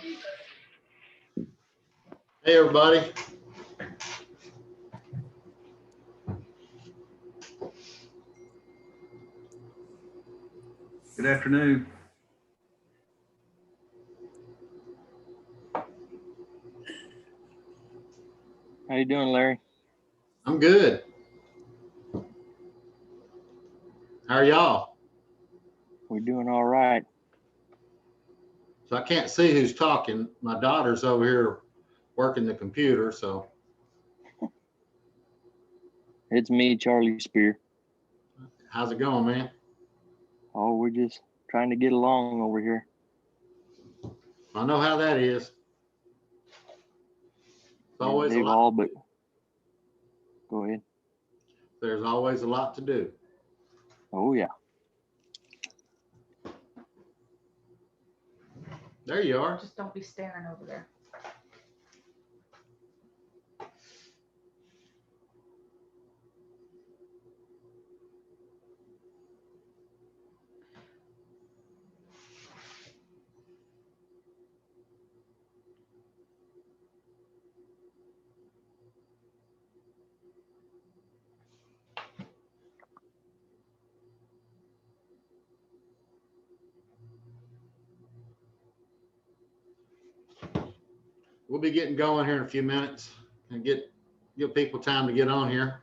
Hey, everybody. Good afternoon. How you doing, Larry? I'm good. How are y'all? We're doing all right. So I can't see who's talking. My daughter's over here working the computer, so It's me, Charlie Spear. how's it going, man? Oh, we're just trying to get along over here. I know how that is. It's always a They've lot. all but go ahead. There's always a lot to do. Oh yeah. There you are. Just don't be staring over there. We'll be getting going here in a few minutes and give people time to get on here.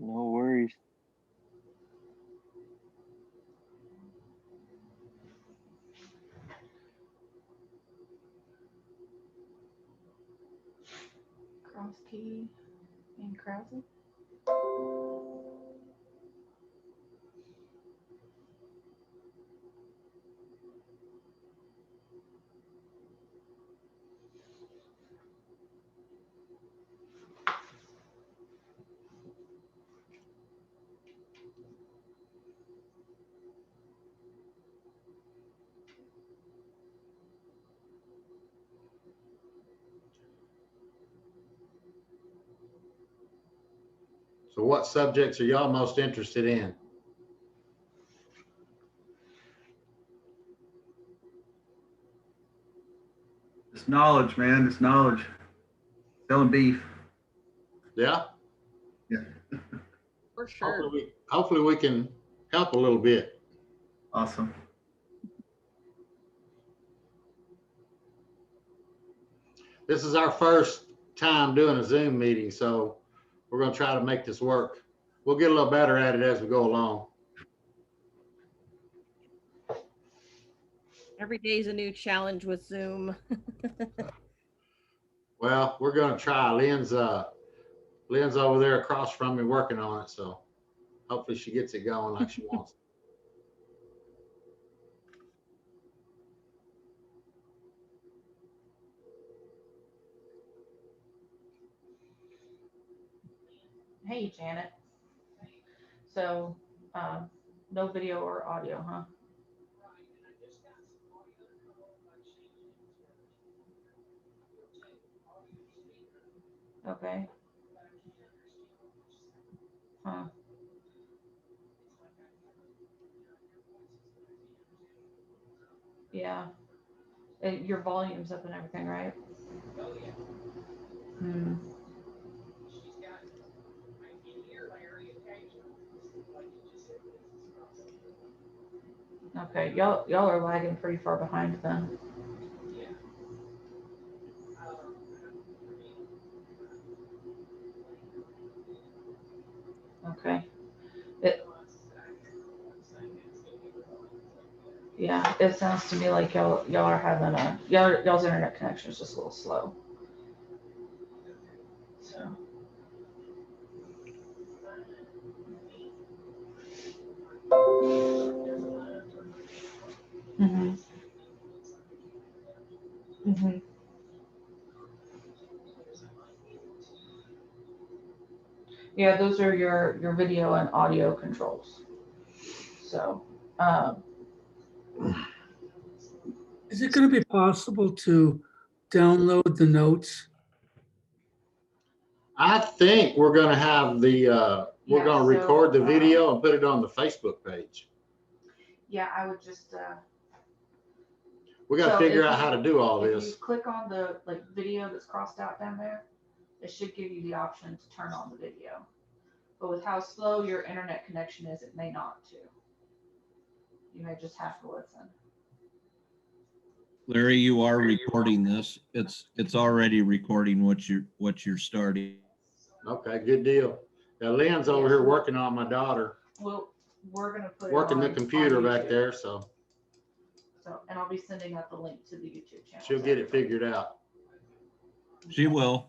No worries. Cross key and Krause. So what subjects are y'all most interested in? It's knowledge, man. It's knowledge. Selling beef. Yeah? Yeah. For sure. Hopefully we can help a little bit. Awesome. This is our first time doing a Zoom meeting, so we're going to try to make this work. We'll get a little better at it as we go along. Every day is a new challenge with Zoom. Well, we're going to try. Lynn's over there across from me working on it, so hopefully she gets it going like she wants. Hey, Janet. So, no video or audio, huh? Okay. Huh. Yeah. Your volume's up and everything, right? Hmm. Okay, y'all are lagging pretty far behind then. Okay. Yeah, it sounds to me like y'all are having y'all's internet connection is just a little slow. So. Mhm. Mhm. Yeah, those are your video and audio controls. So, Is it going to be possible to download the notes? I think we're going to have we're Yeah, going to so, record the video and put it on the Facebook page. Yeah, I would just, We got to So figure if out how to do all if you this. click on the like video that's crossed out down there, it should give you the option to turn on the video. But with how slow your internet connection is, it may not to. You may just have to listen. Larry, you are recording this. It's already recording what you're starting. Okay, good deal. Now Lynn's over here working on my daughter, Well, we're gonna put it working the on computer back YouTube. there, so So, and I'll be sending out the link to the YouTube channel. she'll get it figured out. She will.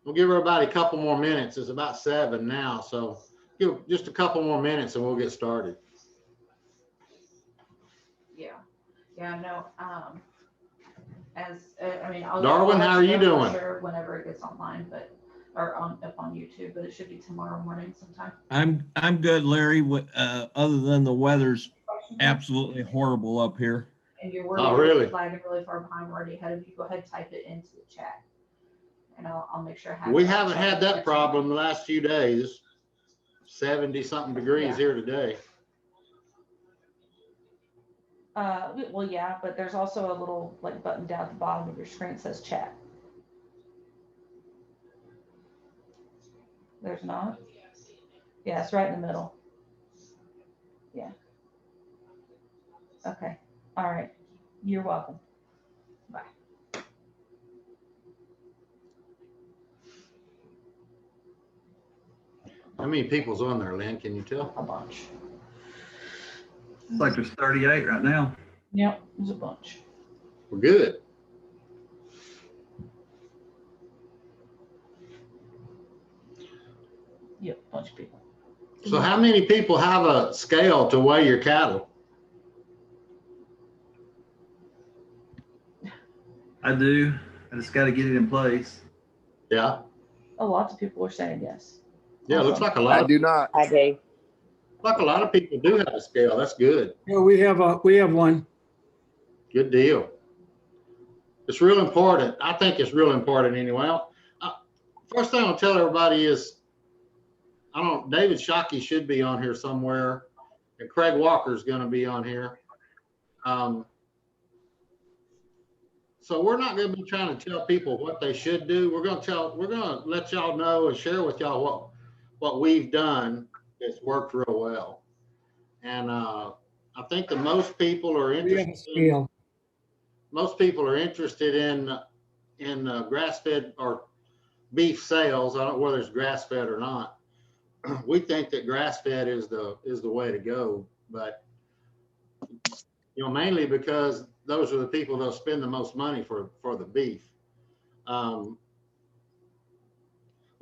We'll give everybody a couple more minutes. It's about 7 now, so give just a couple more minutes and we'll get started. Yeah, no, I mean, I'll. Darwin, I'll let how are you know for doing? sure whenever it gets online, but, or up on YouTube, but it should be tomorrow morning sometime. I'm good, Larry. Other than the weather's absolutely horrible up here. And you're worried Oh, that really? it's lagging really far behind, we're already ahead of you, go ahead and type it into the chat. And I'll make sure I have. We it on haven't chat had that next problem time. the last few days. 70 something degrees Yeah. here today. Well, yeah, but there's also a little like button down at the bottom of your screen that says chat. There's not? Yeah, it's right in the middle. Yeah. Okay, all right. You're welcome. Bye. How many people's on there, Lynn? Can you tell? A bunch. It's like there's 38 right now. Yep, there's a bunch. We're good. Yep, bunch of people. So how many people have a scale to weigh your cattle? I do. I just got to get it in place. Yeah. Oh, lots of people are saying yes. Yeah, it looks Awesome. like a lot I of, do not. I do. like a lot of people do have a scale. That's good. Yeah, we have one. Good deal. It's real important. I think it's real important anyway. First thing I'll tell everybody is, David Shockey should be on here somewhere, and Craig Walker's going to be on here. So we're not going to be trying to tell people what they should do. We're going to let y'all know and share with y'all what we've done that's worked real well. And I think that most people are We have a interested. scale. Most people are interested in grass-fed or beef sales. I don't know whether it's grass-fed or not. We think that grass-fed is the way to go, but mainly because those are the people that'll spend the most money for the beef. But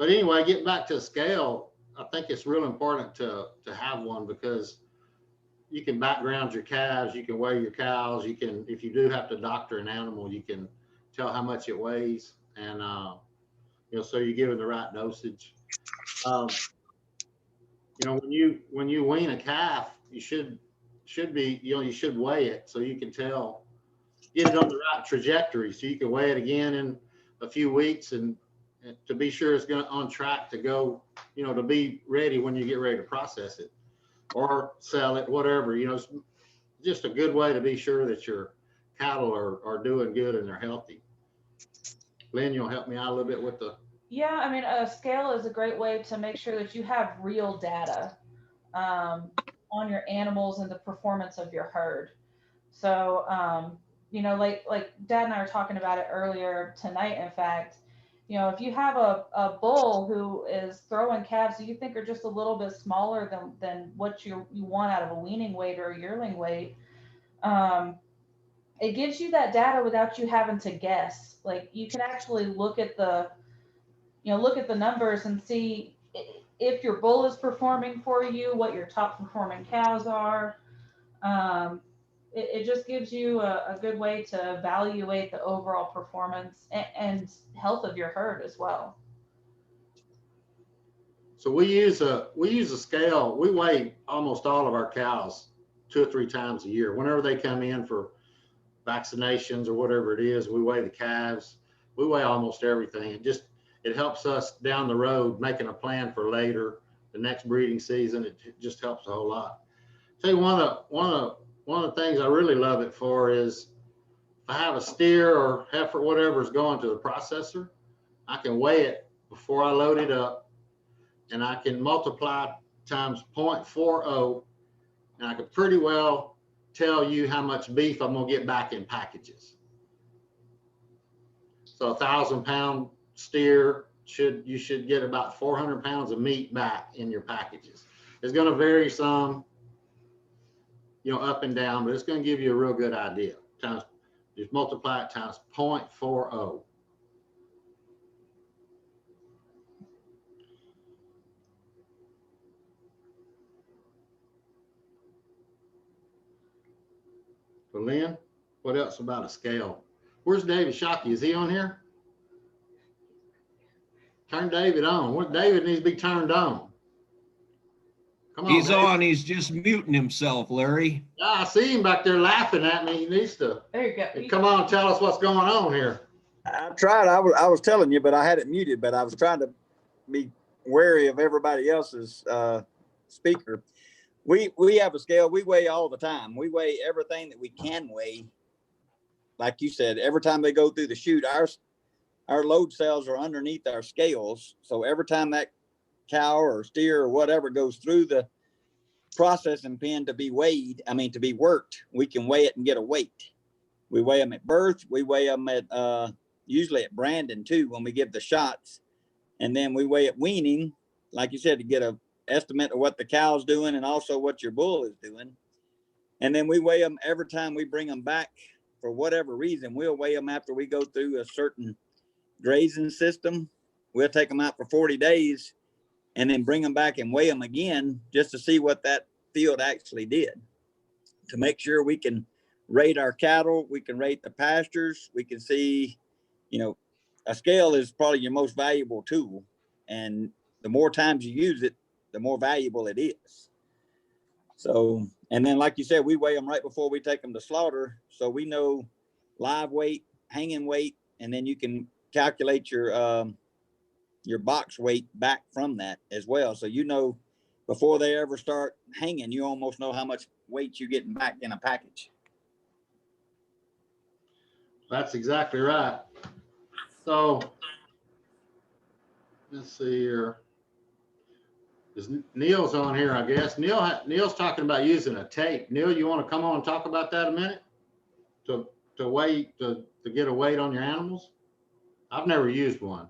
anyway, getting back to scale, I think it's real important to have one because you can background your calves, you can weigh your cows, you can, if you do have to doctor an animal, you can tell how much it weighs, and so you're giving the right dosage. When you wean a calf, you should be, you should weigh it so you can tell, get it on the right trajectory, so you can weigh it again in a few weeks and to be sure it's going on track to go, to be ready when you get ready to process it or sell it, whatever. It's just a good way to be sure that your cattle are doing good and they're healthy. Lynn, you'll help me out a little bit with the. Yeah, I mean, a scale is a great way to make sure that you have real data on your animals and the performance of your herd. So, like Dad and I were talking about it earlier tonight, in fact, if you have a bull who is throwing calves that you think are just a little bit smaller than what you want out of a weaning weight or a yearling weight, it gives you that data without you having to guess. Like you can actually look at the numbers and see if your bull is performing for you, what your top performing cows are. It just gives you a good way to evaluate the overall performance and health of your herd as well. So we use a scale. We weigh almost all of our cows 2 or 3 times a year. Whenever they come in for vaccinations or whatever it is, we weigh the calves. We weigh almost everything. It helps us down the road making a plan for later the next breeding season. It just helps a whole lot. Tell you one of the things I really love it for is if I have a steer or heifer, whatever is going to the processor, I can weigh it before I load it up, and I can multiply times 0.40, and I can pretty well tell you how much beef I'm gonna get back in packages. So 1,000-pound steer you should get about 400 pounds of meat back in your packages. It's gonna vary some, up and down, but it's gonna give you a real good idea. Just multiply it times 0.40. So Lynn, what else about a scale? Where's David Shockey? Is he on here? Turn David on. David needs to be turned on. Come on, He's David. on. He's just muting himself, Larry. Yeah, I see him back there laughing at me. He needs to There you go. come on, tell us what's going on here. I tried. I was telling you, but I had it muted. But I was trying to be wary of everybody else's speaker. We have a scale. We weigh all the time. We weigh everything that we can weigh. Like you said, every time they go through the chute, our load cells are underneath our scales. So every time that cow or steer or whatever goes through the processing pen to be weighed, to be worked, we can weigh it and get a weight. We weigh them at birth. We weigh them at usually at branding too when we give the shots, and then we weigh at weaning, like you said, to get a estimate of what the cow's doing and also what your bull is doing. And then we weigh them every time we bring them back for whatever reason. We'll weigh them after we go through a certain grazing system. We'll take them out for 40 days and then bring them back and weigh them again just to see what that field actually did, to make sure we can rate our cattle, we can rate the pastures, we can see, a scale is probably your most valuable tool. And the more times you use it, the more valuable it is. So, and then like you said, we weigh them right before we take them to slaughter. So we know live weight, hanging weight, and then you can calculate your box weight back from that as well. So, before they ever start hanging, you almost know how much weight you're getting back in a package. That's exactly right. So let's see here. Neil's on here, I guess. Neil's talking about using a tape. Neil, you want to come on and talk about that a minute? To get a weight on your animals? I've never used one.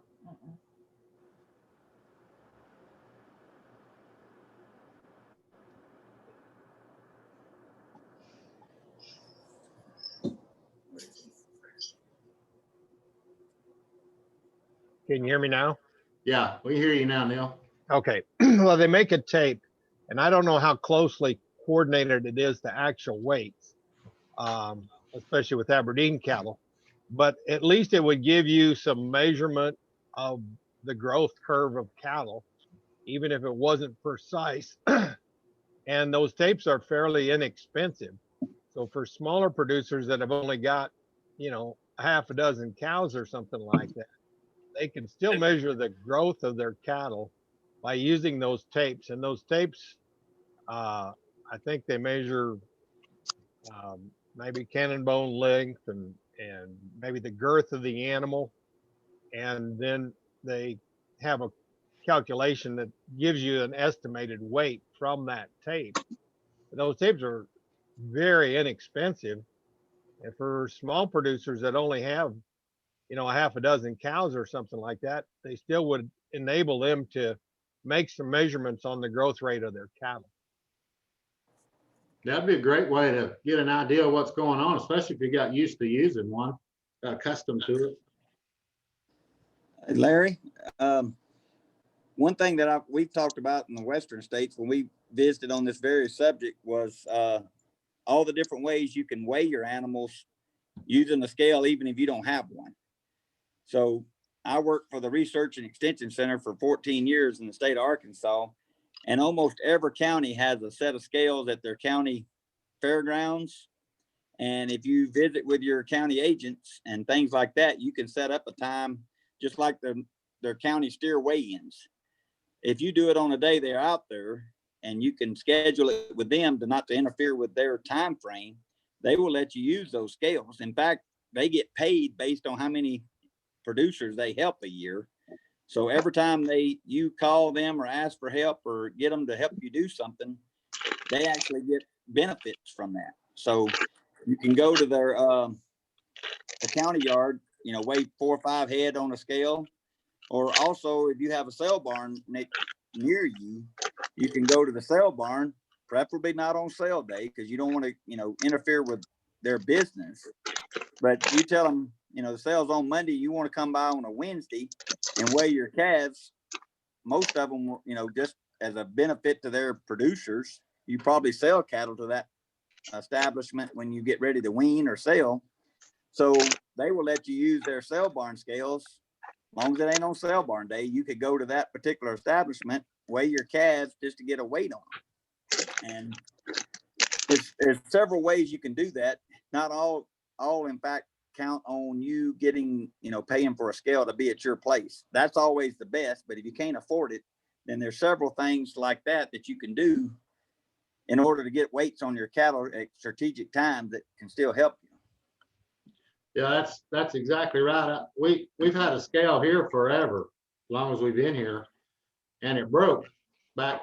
Can you hear me now? Yeah, we hear you now, Neil. Okay. Well, they make a tape, and I don't know how closely coordinated it is to actual weights, especially with Aberdeen cattle, but at least it would give you some measurement of the growth curve of cattle, even if it wasn't precise. And those tapes are fairly inexpensive. So for smaller producers that have only got, half a dozen cows or something like that, they can still measure the growth of their cattle by using those tapes. And those tapes, I think they measure maybe cannon bone length and maybe the girth of the animal. And then they have a calculation that gives you an estimated weight from that tape. Those tapes are very inexpensive. And for small producers that only have, a half a dozen cows or something like that, they still would enable them to make some measurements on the growth rate of their cattle. That'd be a great way to get an idea of what's going on, especially if you got used to using one, got accustomed to it. Larry, one thing that we've talked about in the Western states when we visited on this very subject was all the different ways you can weigh your animals using the scale, even if you don't have one. So I worked for the Research and Extension Center for 14 years in the state of Arkansas, and almost every county has a set of scales at their county fairgrounds. And if you visit with your county agents and things like that, you can set up a time just like their county steer weigh-ins. if you do it on a day they're out there and you can schedule it with them to not to interfere with their time frame, they will let you use those scales. In fact, they get paid based on how many producers they help a year. So every time you call them or ask for help or get them to help you do something, they actually get benefits from that. So you can go to their the county yard, weigh 4 or 5 head on a scale, or also if you have a sale barn near you, you can go to the sale barn, preferably not on sale day because you don't want to interfere with their business. But you tell them, the sale's on Monday, you want to come by on a Wednesday and weigh your calves. Most of them, just as a benefit to their producers, you probably sell cattle to that establishment when you get ready to wean or sell. So they will let you use their sale barn scales. As long as it ain't on sale barn day, you could go to that particular establishment, weigh your calves just to get a weight on them. And there's several ways you can do that. Not all in fact count on you getting, paying for a scale to be at your place. That's always the best. But if you can't afford it, then there's several things like that you can do in order to get weights on your cattle at strategic times that can still help you. Yeah, that's exactly right. We've had a scale here forever, as long as we've been here, and it broke back.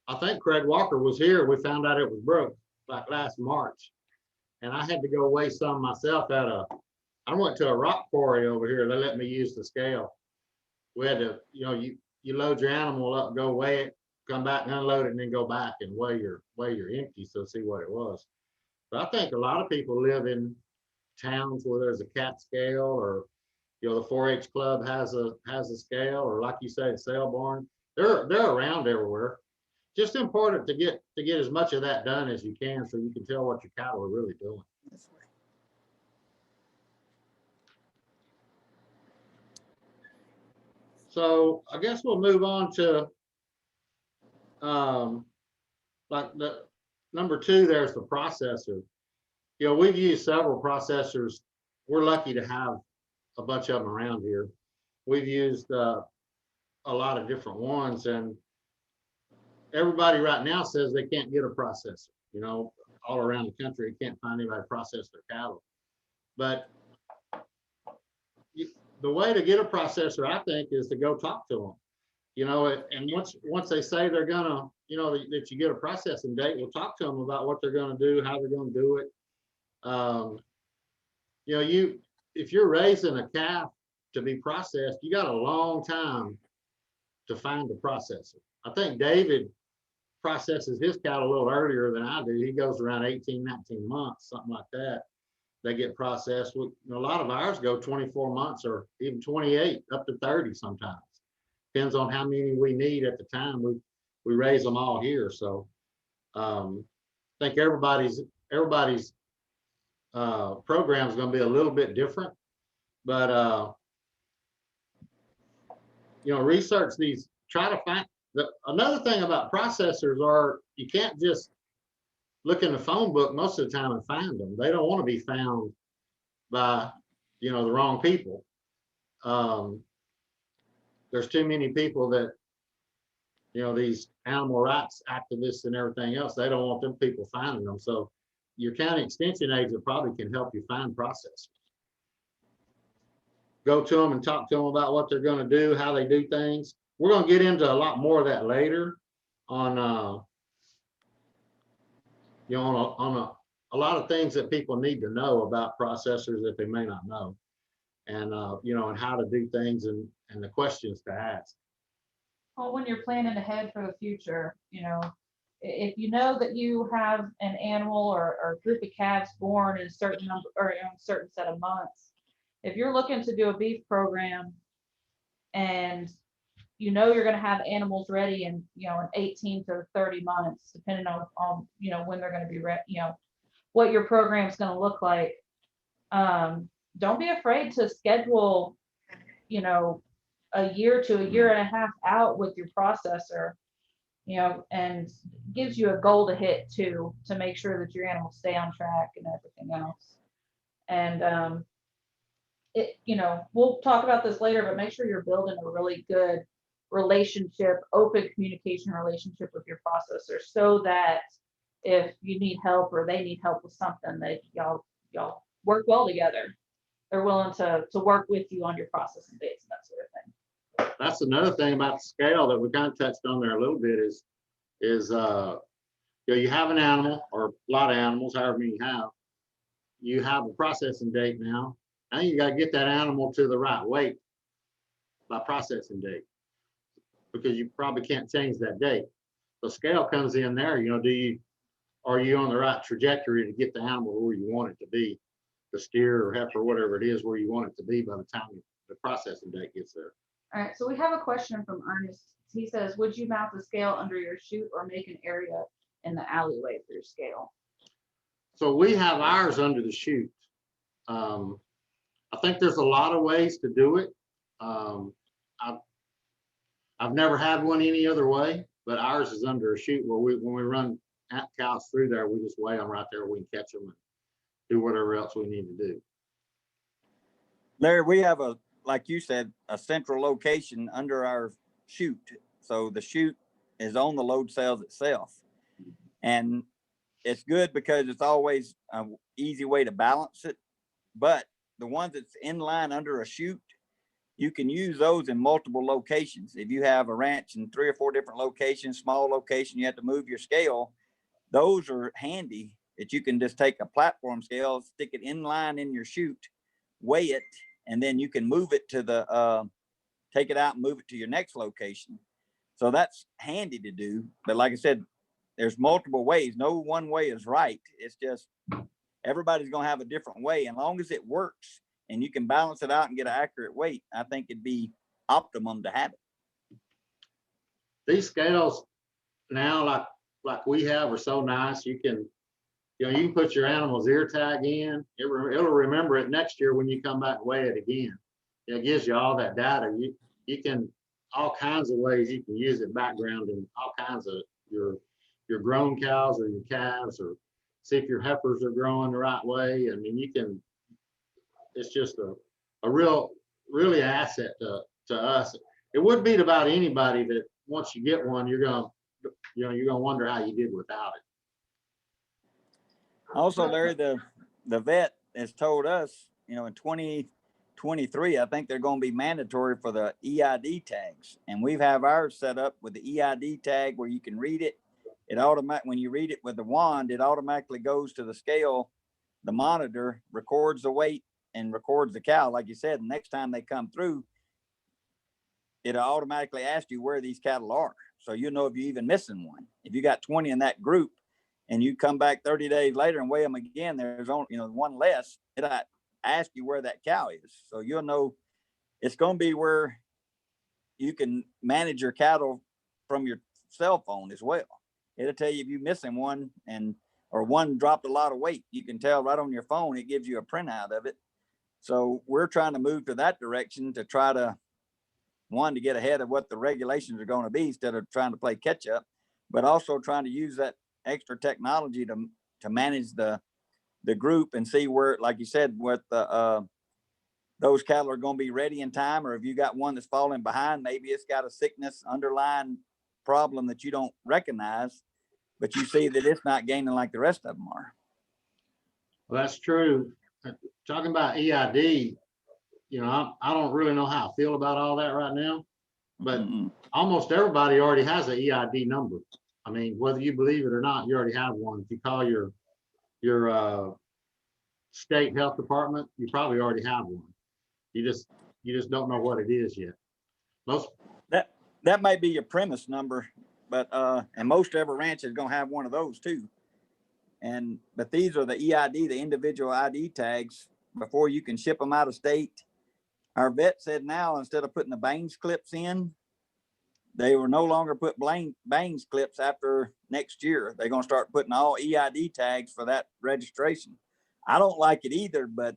I think Craig Walker was here. We found out it was broke like last March, and I had to go weigh some myself I went to a rock quarry over here. They let me use the scale. We had to, you load your animal up, go weigh it, come back and unload it, and then go back and weigh your empty, so see what it was. But I think a lot of people live in towns where there's a cat scale, or the 4-H club has a scale, or like you say, the sale barn. They're around everywhere. Just important to get as much of that done as you can, so you can tell what your cattle are really doing. So I guess we'll move on to like the number 2. There's the processor. We've used several processors. We're lucky to have a bunch of them around here. We've used a lot of different ones, and everybody right now says they can't get a processor. All around the country, you can't find anybody to process their cattle. But the way to get a processor, I think, is to go talk to them. And once they say they're gonna, that you get a processing date, we'll talk to them about what they're gonna do, how they're gonna do it. If you're raising a calf to be processed, you got a long time to find the processor. I think David processes his cattle a little earlier than I do. He goes around 18, 19 months, something like that. They get processed. A lot of ours go 24 months or even 28, up to 30 sometimes. Depends on how many we need at the time. We raise them all here. So I think everybody's program is going to be a little bit different, but research these. Try to find another thing about processors are you can't just look in the phone book most of the time and find them. They don't want to be found by the wrong people. There's too many people that these animal rights activists and everything else. They don't want them people finding them. So your county extension agent probably can help you find processors. Go to them and talk to them about what they're going to do, how they do things. We're going to get into a lot more of that later on, on a lot of things that people need to know about processors that they may not know, and and how to do things and the questions to ask. Well, when you're planning ahead for the future, if you know that you have an animal or a group of calves born in a certain number or in a certain set of months, if you're looking to do a beef program and you're going to have animals ready in in 18 to 30 months, depending on when they're going to be ready, what your program is going to look like. Don't be afraid to schedule a year to a year and a half out with your processor, and gives you a goal to hit too, to make sure that your animals stay on track and everything else. And we'll talk about this later, but make sure you're building a really good relationship, open communication relationship with your processor, so that if you need help or they need help with something, that y'all work well together. They're willing to work with you on your processing dates and that sort of thing. That's another thing about the scale that we kind of touched on there a little bit is you know, you have an animal or a lot of animals, however many you have a processing date now. Now you got to get that animal to the right weight by processing date, because you probably can't change that date. The scale comes in there, you know, are you on the right trajectory to get the animal where you want it to be, the steer or heifer, whatever it is, where you want it to be by the time the processing date gets there. All right, so we have a question from Ernest. He says, would you mount the scale under your chute or make an area in the alleyway for your scale? So we have ours under the chute. I think there's a lot of ways to do it. I've never had one any other way, but ours is under a chute where when we run cows through there, we just weigh them right there. We can catch them and do whatever else we need to do. Larry, we have like you said, a central location under our chute. So the chute is on the load cells itself. And it's good because it's always an easy way to balance it. But the ones that's in line under a chute, you can use those in multiple locations. If you have a ranch in 3 or 4 different locations, small location, you have to move your scale. Those are handy that you can just take a platform scale, stick it in line in your chute, weigh it, and then you can move it to take it out and move it to your next location. So that's handy to do. But like I said, there's multiple ways. No one way is right. It's just everybody's going to have a different way. And as long as it works and you can balance it out and get an accurate weight, I think it'd be optimum to have it. These scales now, like we have, are so nice. You can put your animal's ear tag in. It'll remember it next year when you come back and weigh it again. It gives you all that data. You can, all kinds of ways you can use it, background in all kinds of your grown cows or your calves, or see if your heifers are growing the right way. I mean, it's just a really asset to us. It would be to about anybody that once you get one, you're gonna wonder how you did without it. Also, Larry, the vet has told us, in 2023, I think they're going to be mandatory for the EID tags. And we have ours set up with the EID tag where you can read it. When you read it with the wand, it automatically goes to the scale. The monitor records the weight and records the cow. Like you said, next time they come through, it'll automatically ask you where these cattle are. So you know if you're even missing one. If you got 20 in that group and you come back 30 days later and weigh them again, there's only one less. It'll ask you where that cow is. So you'll know it's going to be where you can manage your cattle from your cell phone as well. It'll tell you if you're missing one or one dropped a lot of weight. You can tell right on your phone. It gives you a printout of it. So we're trying to move to that direction to try to get ahead of what the regulations are going to be instead of trying to play catch up, but also trying to use that extra technology to manage the group and see where, like you said, what those cattle are going to be ready in time, or if you got one that's falling behind, maybe it's got a sickness underlying problem that you don't recognize, but you see that it's not gaining like the rest of them are. Well, that's true. Talking about EID, I don't really know how I feel about all that right now, but almost everybody already has an EID number. I mean, whether you believe it or not, you already have one. If you call your state health department, you probably already have one. You just don't know what it is yet. That might be your premise number, but and most every ranch is going to have one of those too. But these are the EID, the individual ID tags, before you can ship them out of state. Our vet said now, instead of putting the Bangs clips in, they will no longer put Bangs clips after next year. They're going to start putting all EID tags for that registration. I don't like it either, but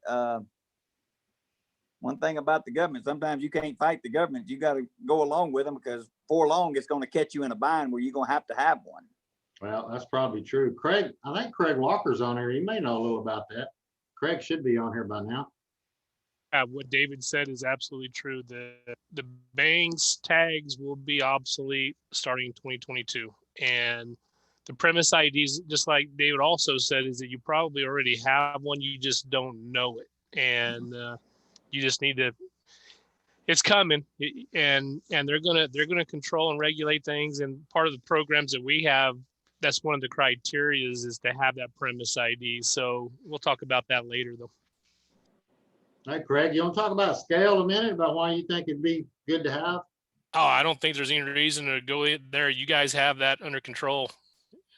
one thing about the government, sometimes you can't fight the government. You got to go along with them, because for long it's going to catch you in a bind where you're going to have one. Well, that's probably true. I think Craig Walker's on here. He may know a little about that. Craig should be on here by now. what David said is absolutely true. The bangs tags will be obsolete starting in 2022. And the premise IDs, just like David also said, is that you probably already have one, you just don't know it. And you just need to, it's coming, and they're gonna control and regulate things. And part of the programs that we have, that's one of the criteria is to have that premise ID. So we'll talk about that later though. All right, Craig, you want to talk about scale a minute, about why you think it'd be good to have? Oh, I don't think there's any reason to go in there. You guys have that under control.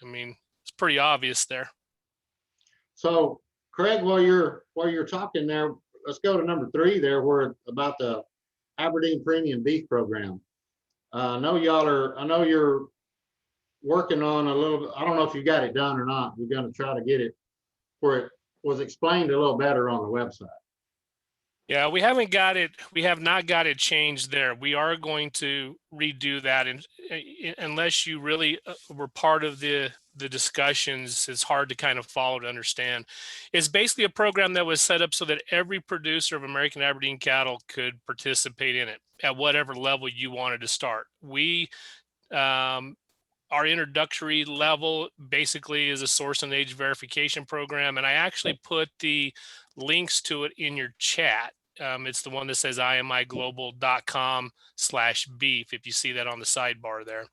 I mean, it's pretty obvious there. So Craig, while you're talking there, let's go to number 3 there, where about the Aberdeen Premium Beef Program. I know you're working on a little, I don't know if you got it done or not. We're going to try to get it where it was explained a little better on the website. Yeah, we haven't got it. We have not got it changed there. We are going to redo that, and unless you really were part of the discussions, it's hard to kind of follow to understand. It's basically a program that was set up so that every producer of American Aberdeen cattle could participate in it at whatever level you wanted to start. We our introductory level basically is a source and age verification program, and I actually put the links to it in your chat. It's the one that says imiglobal.com/beef. If you see that on the sidebar there,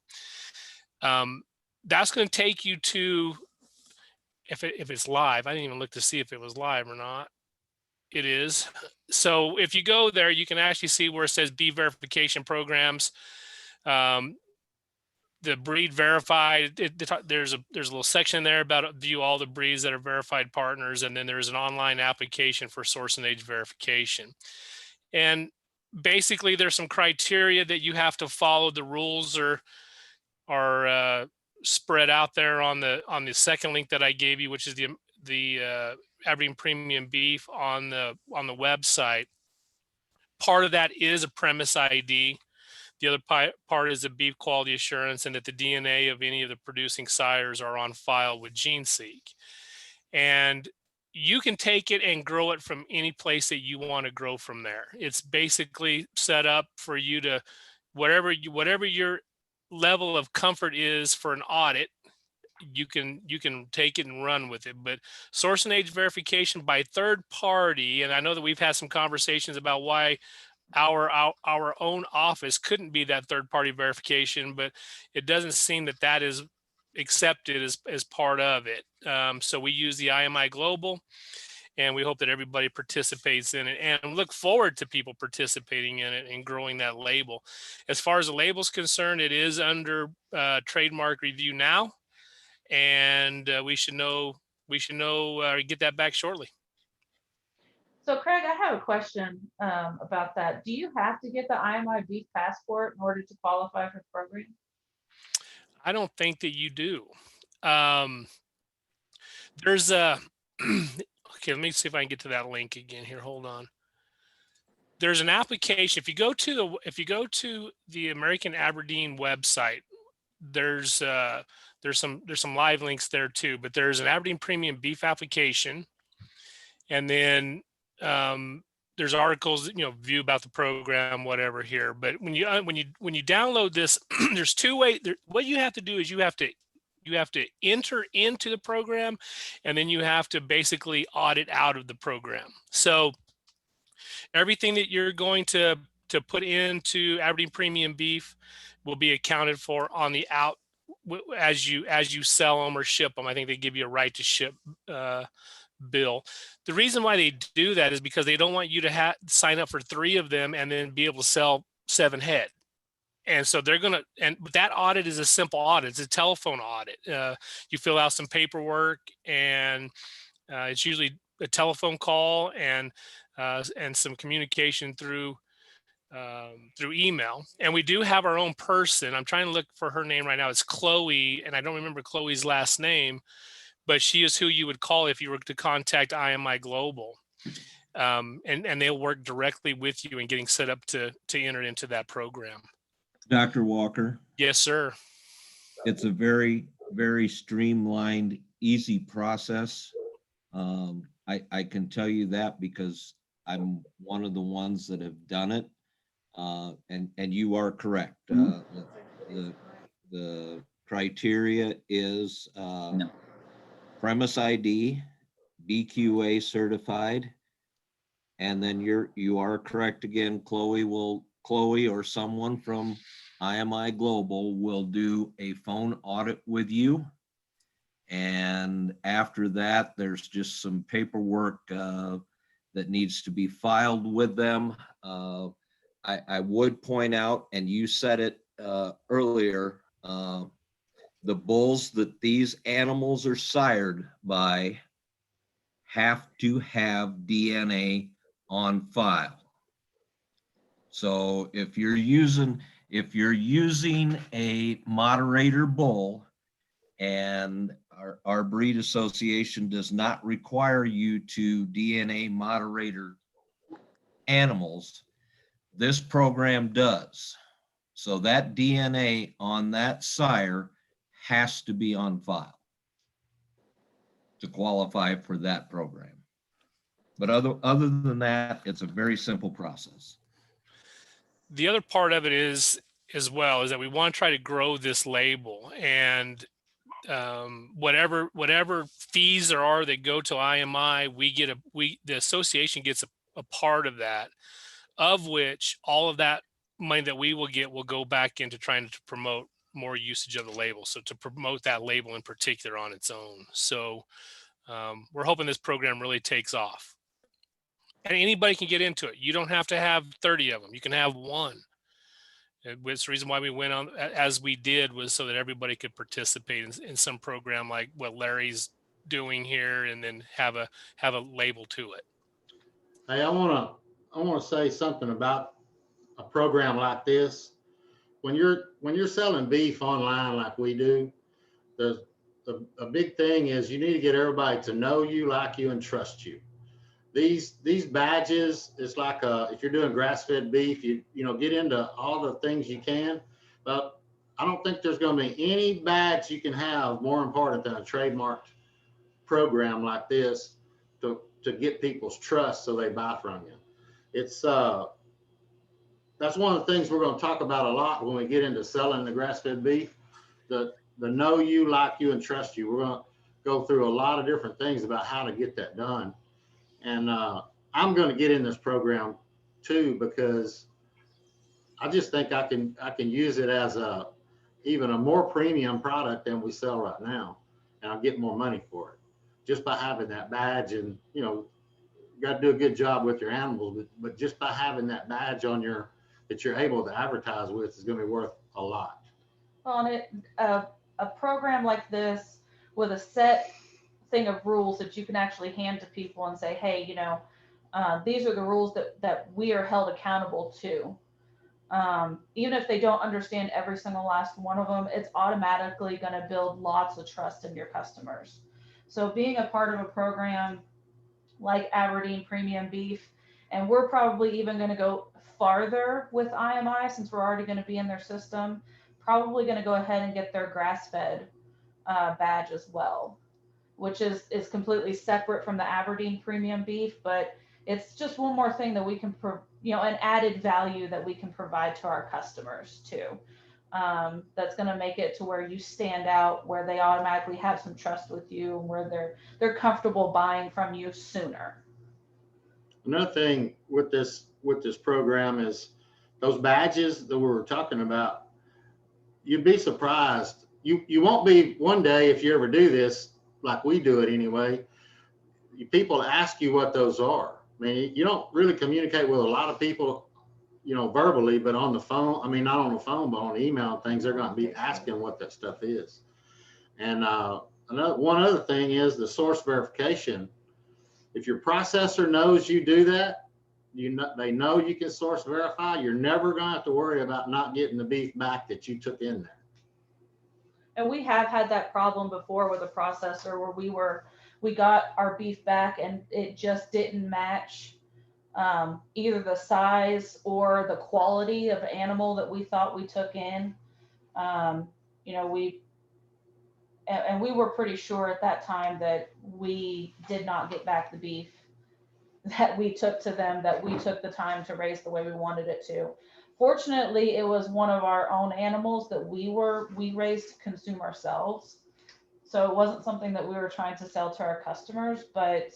that's going to take you to, if it's live. I didn't even look to see if it was live or not. It is. So if you go there, you can actually see where it says beef verification programs. The breed verified, there's a little section there about view all the breeds that are verified partners, and then there's an online application for source and age verification. And basically there's some criteria that you have to follow. The rules are spread out there on the second link that I gave you, which is the Aberdeen Premium Beef on the website. Part of that is a premise ID. The other part is the beef quality assurance, and that the DNA of any of the producing sires are on file with GeneSeek. And you can take it and grow it from any place that you want to grow from there. It's basically set up for you to, whatever your level of comfort is for an audit, you can take it and run with it. But source and age verification by third party, and I know that we've had some conversations about why our own office couldn't be that third party verification, but it doesn't seem that is accepted as part of it. So we use the IMI Global, and we hope that everybody participates in it, and look forward to people participating in it and growing that label. As far as the label's concerned, it is under trademark review now, and we should know get that back shortly. So Craig, I have a question about that. Do you have to get the IMI Beef Passport in order to qualify for the program? I don't think that you do. There's a, okay, let me see if I can get to that link again here. Hold on. There's an application. If you go to the American Aberdeen website, there's some live links there too, but there's an Aberdeen Premium Beef application. And then there's articles, view about the program, whatever here. But when you download this, there's 2 ways. What you have to do is you have to enter into the program, and then you have to basically audit out of the program. So everything that you're going to put into Aberdeen Premium Beef will be accounted for on the out as you sell them or ship them. I think they give you a right to ship bill. The reason why they do that is because they don't want you to sign up for 3 of them and then be able to sell 7 head. And so they're going to, and that audit is a simple audit. It's a telephone audit. You fill out some paperwork, and it's usually a telephone call and some communication through email. And we do have our own person. I'm trying to look for her name right now. It's Chloe, and I don't remember Chloe's last name, but she is who you would call if you were to contact IMI Global. And they'll work directly with you in getting set up to enter into that program. Dr. Walker. Yes, sir. It's a very, very streamlined, easy process. I can tell you that because I'm one of the ones that have done it. And you are correct. The criteria is premise ID, BQA certified. And then you are correct again. Chloe or someone from IMI Global will do a phone audit with you. And after that, there's just some paperwork that needs to be filed with them. I would point out, and you said it earlier, the bulls that these animals are sired by have to have DNA on file. So if you're using a moderator bull, and our breed association does not require you to DNA moderator animals, this program does. So that DNA on that sire has to be on file to qualify for that program. But other than that, it's a very simple process. The other part of it is as well is that we want to try to grow this label, and whatever fees there are that go to IMI, the association gets a part of that, of which all of that money that we will get will go back into trying to promote more usage of the label. So to promote that label in particular on its own. So we're hoping this program really takes off. And anybody can get into it. You don't have to have 30 of them. You can have one. It's the reason why we went on as we did, was so that everybody could participate in some program like what Larry's doing here, and then have a label to it. Hey, I want to say something about a program like this. When you're selling beef online like we do, there's a big thing is you need to get everybody to know you, like you, and trust you. These badges, it's like if you're doing grass-fed beef, you get into all the things you can, but I don't think there's going to be any badge you can have more important than a trademarked program like this to get people's trust so they buy from you. It's that's one of the things we're going to talk about a lot when we get into selling the grass-fed beef. The know you, like you, and trust you. We're going to go through a lot of different things about how to get that done. And I'm going to get in this program too, because I just think I can use it as even a more premium product than we sell right now, and I'll get more money for it just by having that badge. And you got to do a good job with your animals, but just by having that badge on that you're able to advertise with is going to be worth a lot. On it, a program like this with a set thing of rules that you can actually hand to people and say, hey, these are the rules that we are held accountable to. Even if they don't understand every single last one of them, it's automatically going to build lots of trust in your customers. So being a part of a program like Aberdeen Premium Beef, and we're probably even going to go farther with IMI since we're already going to be in their system, probably going to go ahead and get their grass-fed badge as well, which is completely separate from the Aberdeen Premium Beef, but it's just one more thing that we can, an added value that we can provide to our customers too. That's going to make it to where you stand out, where they automatically have some trust with you, and where they're comfortable buying from you sooner. Another thing with this program is those badges that we were talking about. You'd be surprised. You won't be one day if you ever do this, like we do it anyway. People ask you what those are. I mean, you don't really communicate with a lot of people, verbally, but on the phone. I mean, not on the phone, but on email and things, they're going to be asking what that stuff is. And one other thing is the source verification. If your processor knows you do that, they know you can source verify. You're never going to have to worry about not getting the beef back that you took in there. And we have had that problem before with a processor where we got our beef back and it just didn't match either the size or the quality of animal that we thought we took in. We were pretty sure at that time that we did not get back the beef that we took to them, that we took the time to raise the way we wanted it to. Fortunately, it was one of our own animals that we raised to consume ourselves. So it wasn't something that we were trying to sell to our customers, but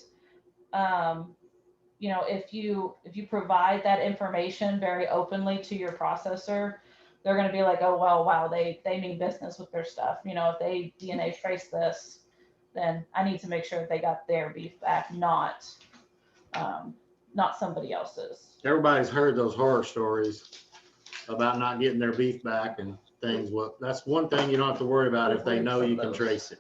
you know, if you provide that information very openly to your processor, they're going to be like, oh, well, wow, they mean business with their stuff. You know, if they DNA trace this, then I need to make sure that they got their beef back, not somebody else's. Everybody's heard those horror stories about not getting their beef back and things. Well, that's one thing you don't have to worry about if they know you can trace it.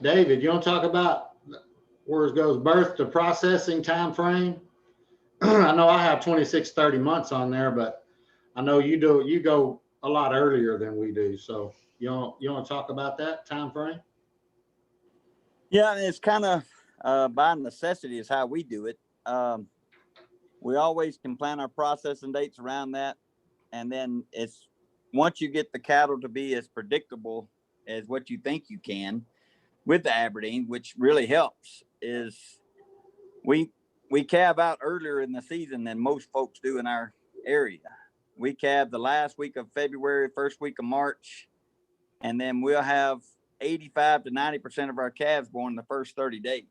David, you want to talk about where it goes birth to processing time frame? I know I have 26, 30 months on there, but I know you go a lot earlier than we do. So you want to talk about that time frame? Yeah, it's kind of by necessity is how we do it. We always can plan our processing dates around that. And then it's once you get the cattle to be as predictable as what you think you can with the Aberdeen, which really helps, is we calve out earlier in the season than most folks do in our area. We calve the last week of February, first week of March, and then we'll have 85 to 90% of our calves born in the first 30 days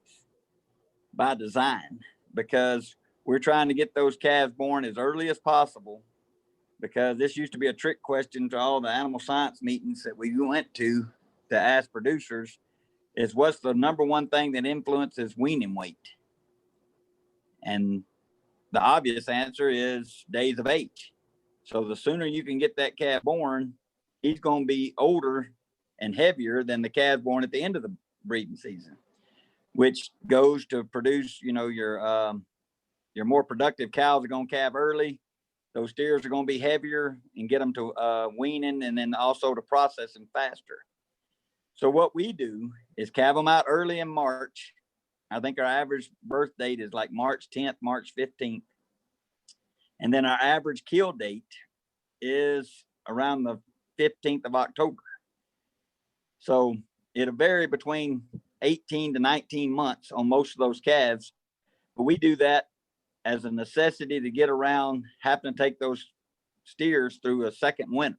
by design, because we're trying to get those calves born as early as possible, because this used to be a trick question to all the animal science meetings that we went to ask producers is what's the number one thing that influences weaning weight? And the obvious answer is days of age. So the sooner you can get that calf born, he's going to be older and heavier than the calves born at the end of the breeding season, which goes to produce, you know, your more productive cows are going to calve early. Those steers are going to be heavier and get them to weaning, and then also to processing faster. So what we do is calve them out early in March. I think our average birth date is like March 10th, March 15th. And then our average kill date is around the 15th of October. So it'll vary between 18 to 19 months on most of those calves. But we do that as a necessity to get around having to take those steers through a second winter.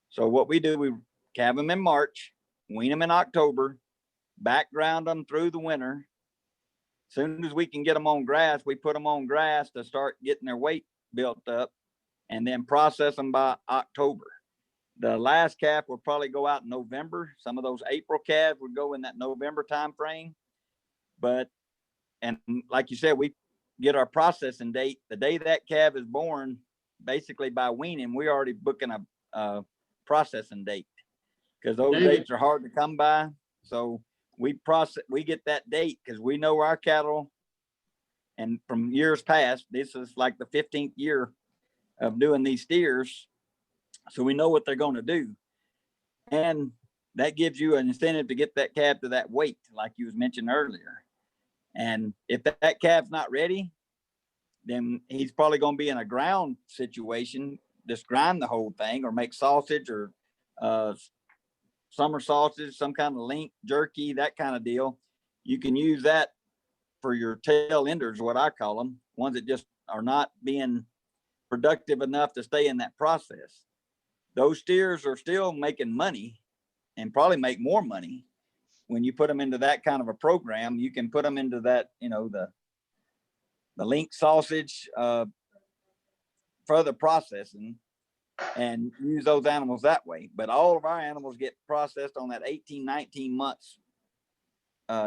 So what we do, we calve them in March, wean them in October, background them through the winter. As soon as we can get them on grass, we put them on grass to start getting their weight built up, and then process them by October. The last calf will probably go out in November. Some of those April calves would go in that November time frame. But, and like you said, we get our processing date the day that calf is born. Basically by weaning, we're already booking a processing date, because those dates are hard to come by. So we get that date because we know our cattle, and from years past, this is like the 15th year of doing these steers. So we know what they're going to do. And that gives you an incentive to get that calf to that weight, like you was mentioned earlier. And if that calf's not ready, then he's probably going to be in a ground situation, just grind the whole thing, or make sausage or summer sausage, some kind of link, jerky, that kind of deal. You can use that for your tail enders, what I call them, ones that just are not being productive enough to stay in that process. Those steers are still making money, and probably make more money when you put them into that kind of a program. You can put them into that, you know, the link sausage, further processing, and use those animals that way. But all of our animals get processed on that 18, 19 months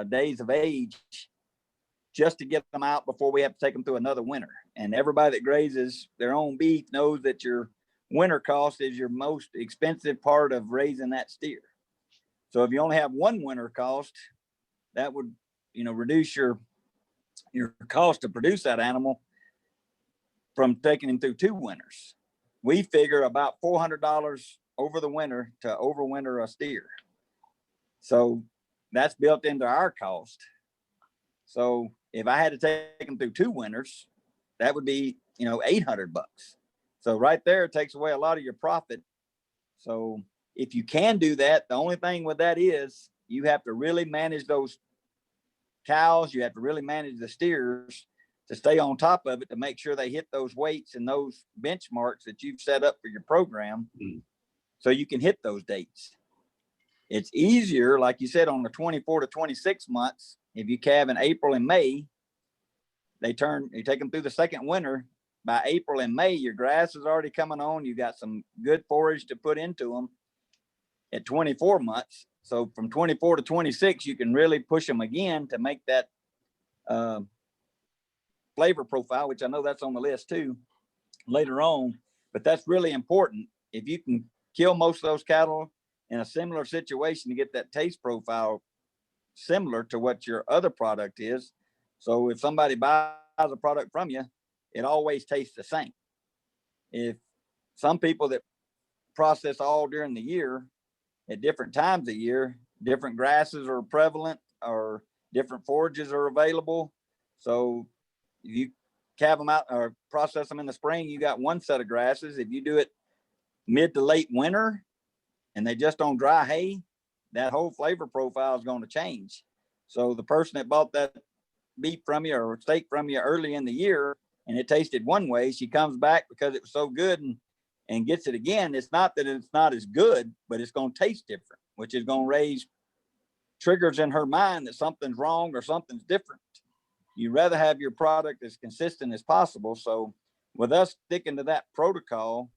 days of age, just to get them out before we have to take them through another winter. And everybody that grazes their own beef knows that your winter cost is your most expensive part of raising that steer. So if you only have one winter cost, that would, you know, reduce your cost to produce that animal from taking him through 2 winters. We figure about $400 over the winter to overwinter a steer. So that's built into our cost. So if I had to take them through 2 winters, that would be, you know, $800. So right there, it takes away a lot of your profit. So if you can do that, the only thing with that is you have to really manage those cows. You have to really manage the steers to stay on top of it, to make sure they hit those weights and those benchmarks that you've set up for your program, so you can hit those dates. It's easier, like you said, on the 24 to 26 months. If you calve in April and May, you take them through the second winter. By April and May, your grass is already coming on. You got some good forage to put into them at 24 months. So from 24 to 26, you can really push them again to make that flavor profile, which I know that's on the list too later on, but that's really important. If you can kill most of those cattle in a similar situation to get that taste profile similar to what your other product is. So if somebody buys a product from you, it always tastes the same. If some people that process all during the year at different times of year, different grasses are prevalent or different forages are available. So if you calve them out or process them in the spring, you got one set of grasses. If you do it mid to late winter and they just on dry hay, that whole flavor profile is going to change. So the person that bought that beef from you or steak from you early in the year and it tasted one way, she comes back because it was so good and gets it again. It's not that it's not as good, but it's going to taste different, which is going to raise triggers in her mind that something's wrong or something's different. You rather have your product as consistent as possible. So with us sticking to that protocol,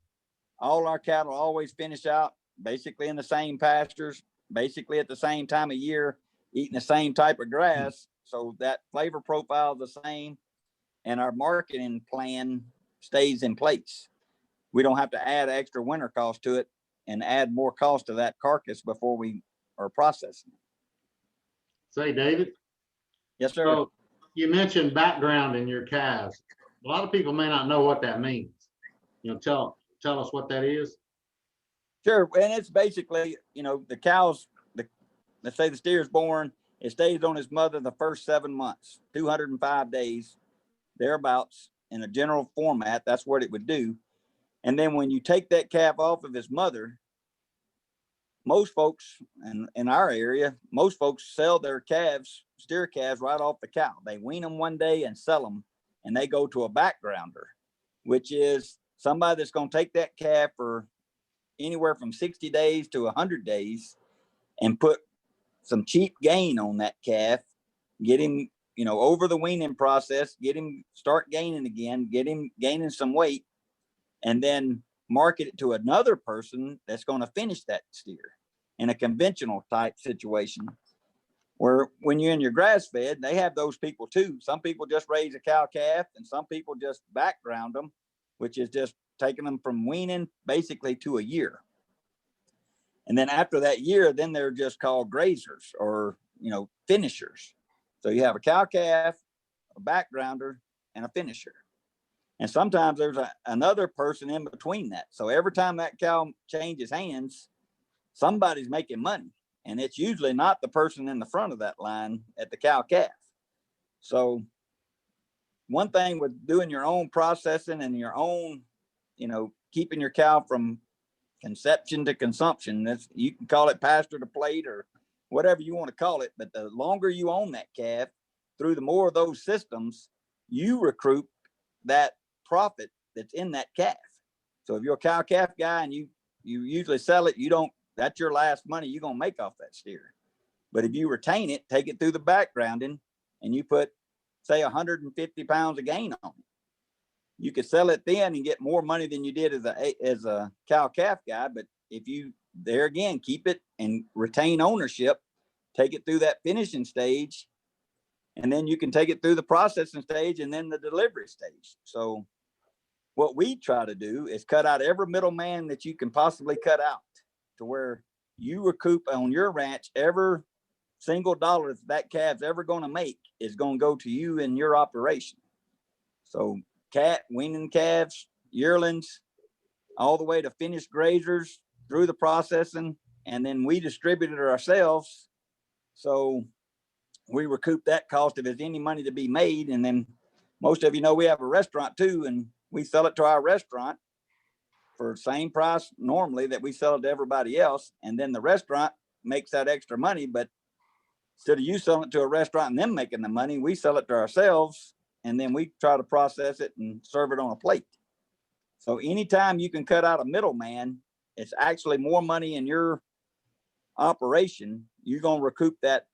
all our cattle always finish out basically in the same pastures, basically at the same time of year, eating the same type of grass. So that flavor profile is the same and our marketing plan stays in place. We don't have to add extra winter cost to it and add more cost to that carcass before we are processing. Say, David. Yes, sir. So you mentioned background in your calves. A lot of people may not know what that means. Tell us what that is. Sure. And it's basically, the cows, let's say the steer's born, it stays on his mother the first 7 months, 205 days, thereabouts, in a general format. That's what it would do. And then when you take that calf off of his mother, most folks in our area, most folks sell their calves, steer calves, right off the cow. They wean them one day and sell them, and they go to a backgrounder, which is somebody that's going to take that calf for anywhere from 60 days to 100 days and put some cheap gain on that calf, get him, over the weaning process, get him start gaining again, get him gaining some weight, and then market it to another person that's going to finish that steer in a conventional type situation. Where when you're in your grass fed, they have those people too. Some people just raise a cow calf and some people just background them, which is just taking them from weaning basically to a year. And then after that year, then they're just called grazers or, finishers. So you have a cow calf, a backgrounder, and a finisher. And sometimes there's another person in between that. So every time that cow changes hands, somebody's making money. And it's usually not the person in the front of that line at the cow calf. So one thing with doing your own processing and your own, keeping your cow from conception to consumption, you can call it pasture to plate or whatever you want to call it. But the longer you own that calf, through the more of those systems, you recruit that profit that's in that calf. So if you're a cow calf guy and you usually sell it, that's your last money you're going to make off that steer. But if you retain it, take it through the backgrounding, and you put, say, 150 pounds of gain on it, you could sell it then and get more money than you did as a cow calf guy. But if you, there again, keep it and retain ownership, take it through that finishing stage, and then you can take it through the processing stage and then the delivery stage. So what we try to do is cut out every middleman that you can possibly cut out, to where you recoup on your ranch every single dollar that calf's ever going to make is going to go to you and your operation. So weaning calves, yearlings, all the way to finished grazers through the processing, and then we distribute it ourselves. So we recoup that cost if there's any money to be made. And then most of we have a restaurant too, and we sell it to our restaurant. for the same price normally that we sell it to everybody else. And then the restaurant makes that extra money, but instead of you selling it to a restaurant and them making the money, we sell it to ourselves, and then we try to process it and serve it on a plate. So anytime you can cut out a middleman, it's actually more money in your operation. You're going to recoup that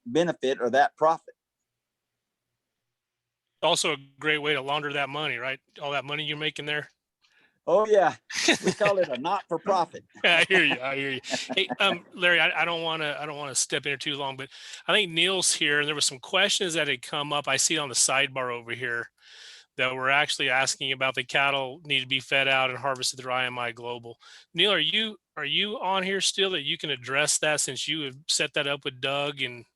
benefit or that profit. Also a great way to launder that money, right? All that money you're making there. Oh yeah, we call it a not-for-profit. I hear you. I hear you. Hey, Larry, I don't want to step in here too long, but I think Neil's here, and there were some questions that had come up. I see it on the sidebar over here that were actually asking about the cattle need to be fed out and harvested through IMI Global. Neil, are you on here still that you can address that, since you have set that up with Doug, and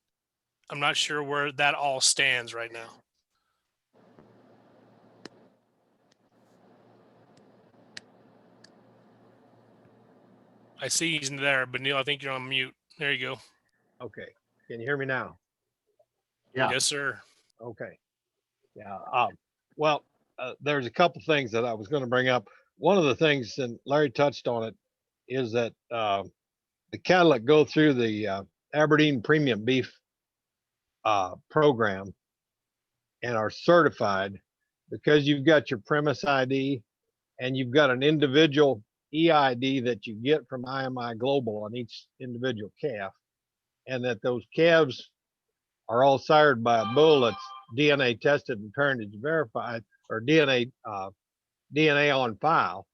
I'm not sure where that all stands right now. I see he's there, but Neil, I think you're on mute. There you go. Okay. Can you hear me now? Yeah. Yes, sir. Okay. Yeah. Well, there's a couple things that I was going to bring up. One of the things, and Larry touched on it, is that the cattle that go through the Aberdeen Premium Beef program and are certified, because you've got your premise ID and you've got an individual EID that you get from IMI Global on each individual calf, and that those calves are all sired by a bull that's DNA tested and parentage verified, or DNA on file,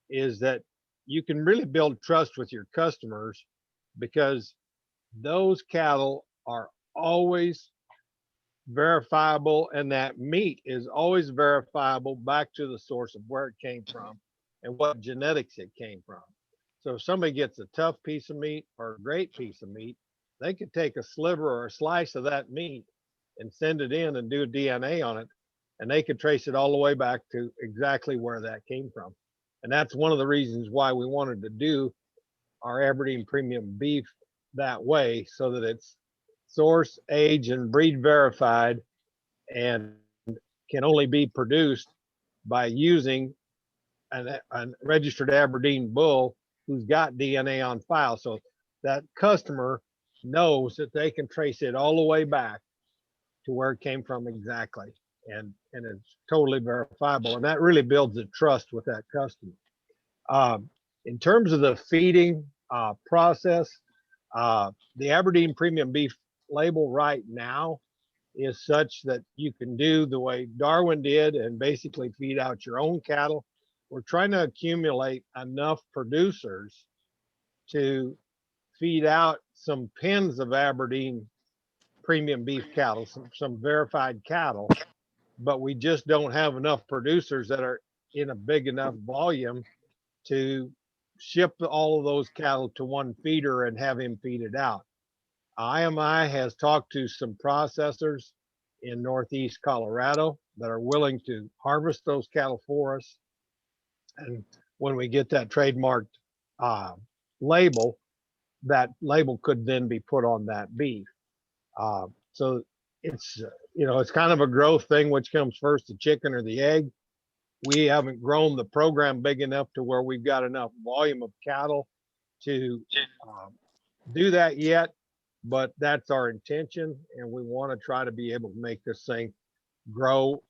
is that you can really build trust with your customers, because those cattle are always verifiable, and that meat is always verifiable back to the source of where it came from and what genetics it came from. So if somebody gets a tough piece of meat or a great piece of meat, they could take a sliver or a slice of that meat and send it in and do DNA on it, and they could trace it all the way back to exactly where that came from. And that's one of the reasons why we wanted to do our Aberdeen Premium Beef that way, so that it's source, age, and breed verified, and can only be produced by using a registered Aberdeen bull who's got DNA on file. So that customer knows that they can trace it all the way back to where it came from exactly, and it's totally verifiable, and that really builds the trust with that customer. In terms of the feeding process, the Aberdeen Premium Beef label right now is such that you can do the way Darwin did and basically feed out your own cattle. We're trying to accumulate enough producers to feed out some pens of Aberdeen Premium Beef cattle, some verified cattle, but we just don't have enough producers that are in a big enough volume to ship all of those cattle to one feeder and have him feed it out. IMI has talked to some processors in Northeast Colorado that are willing to harvest those cattle for us. And when we get that trademarked label, that label could then be put on that beef. So it's, it's kind of a growth thing, which comes first, the chicken or the egg. We haven't grown the program big enough to where we've got enough volume of cattle to do that yet, but that's our intention, and we want to try to be able to make this thing grow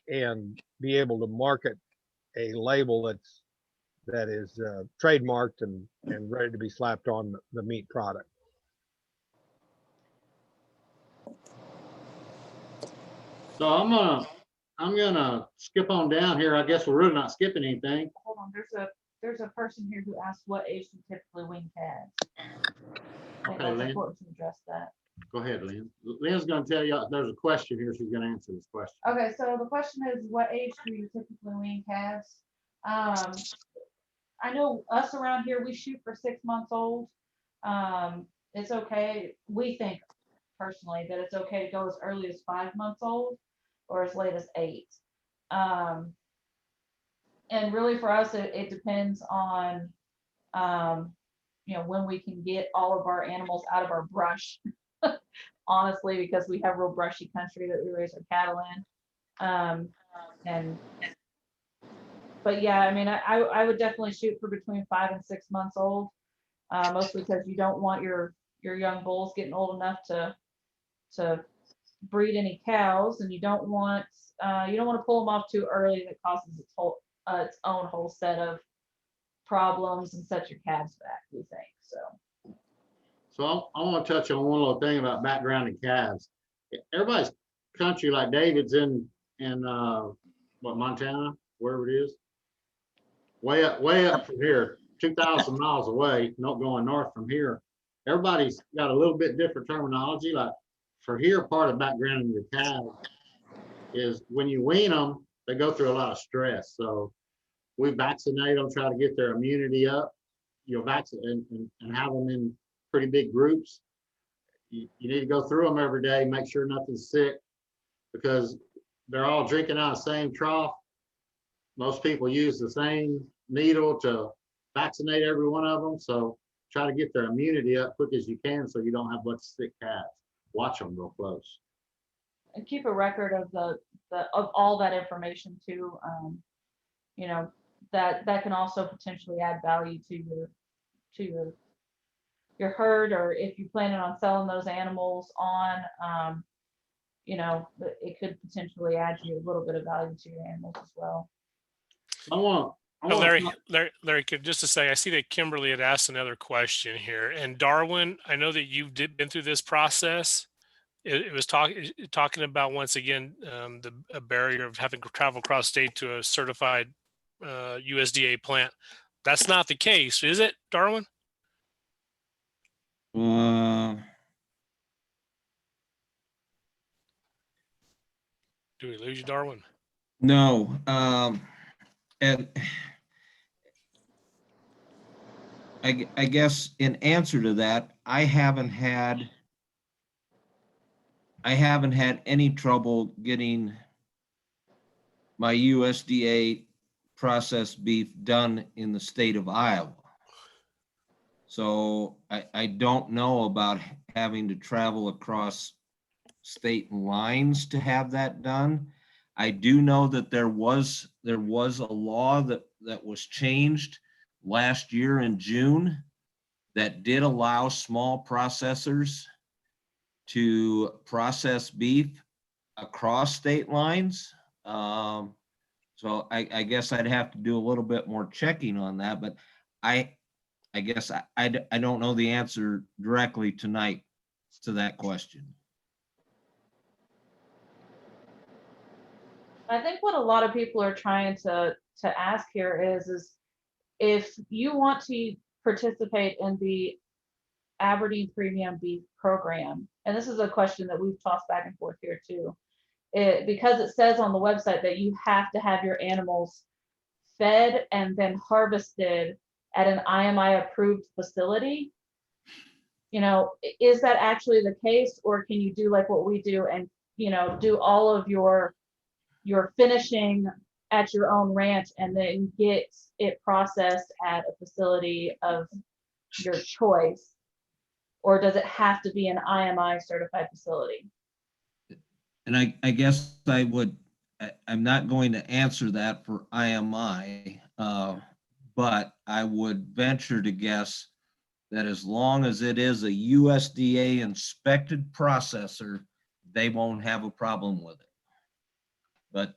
and be able to market a label that is trademarked and ready to be slapped on the meat product. So I'm gonna skip on down here. I guess we're really not skipping anything. Hold on, there's a person here who asked what age do you typically wean calves? I think Okay, that's Lynn. important to address that. Go ahead, Lynn. Lynn's gonna tell you, there's a question here. She's gonna answer this question. Okay, so the question is, what age do you typically wean calves? I know us around here, we shoot for 6 months old. It's okay. We think personally that it's okay to go as early as 5 months old or as late as 8. And really for us, it depends on, when we can get all of our animals out of our brush, honestly, because we have real brushy country that we raise our cattle in. And but yeah, I mean, I would definitely shoot for between 5 and 6 months old, mostly because you don't want your young bulls getting old enough to breed any cows, and you don't want to pull them off too early. That causes its own whole set of problems and set your calves back, we think. So I want to touch on one little thing about backgrounding calves. Everybody's country, like David's in what, Montana, wherever it is, way up from here, 2,000 miles away, not going north from here. Everybody's got a little bit different terminology. Like for here, part of backgrounding your calves is when you wean them, they go through a lot of stress. So we vaccinate them, try to get their immunity up. You'll vaccinate and have them in pretty big groups. You need to go through them every day, make sure nothing's sick, because they're all drinking out of the same trough. Most people use the same needle to vaccinate every one of them. So try to get their immunity up quick as you can so you don't have much sick calves. Watch them real close. And keep a record of of all that information too. That can also potentially add value to your herd, or if you're planning on selling those animals on, it could potentially add you a little bit of value to your animals as well. Larry, could just to say, I see that Kimberly had asked another question here, and Darwin, I know that you've been through this process. It was talking about, once again, a barrier of having to travel across state to a certified USDA plant. That's not the case, is it, Darwin? Do we lose you, Darwin? No. And I guess in answer to that, I haven't had any trouble getting my USDA processed beef done in the state of Iowa. So I don't know about having to travel across state lines to have that done. I do know that there was a law that was changed last year in June that did allow small processors to process beef across state lines. So I guess I'd have to do a little bit more checking on that, but I guess I don't know the answer directly tonight to that question. I think what a lot of people are trying to ask here is if you want to participate in the Aberdeen Premium Beef Program, and this is a question that we've tossed back and forth here too, because it says on the website that you have to have your animals fed and then harvested at an IMI approved facility. Is that actually the case, or can you do like what we do and do all of your finishing at your own ranch and then get it processed at a facility of your choice? Or does it have to be an IMI certified facility? And I guess I'm not going to answer that for IMI, but I would venture to guess that as long as it is a USDA inspected processor, they won't have a problem with it. But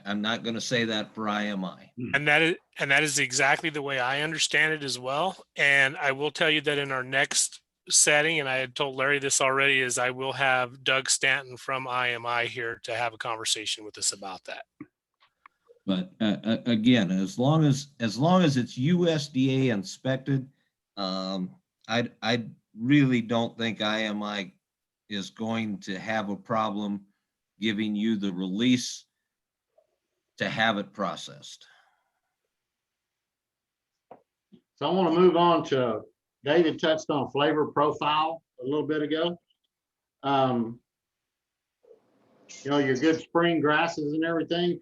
I'm not going to say that for IMI. And that is exactly the way I understand it as well. And I will tell you that in our next setting, and I had told Larry this already, is I will have Doug Stanton from IMI here to have a conversation with us about that. But again, as long as it's USDA inspected, I really don't think IMI is going to have a problem giving you the release to have it processed. So I want to move on to, David touched on flavor profile a little bit ago. Your good spring grasses and everything, you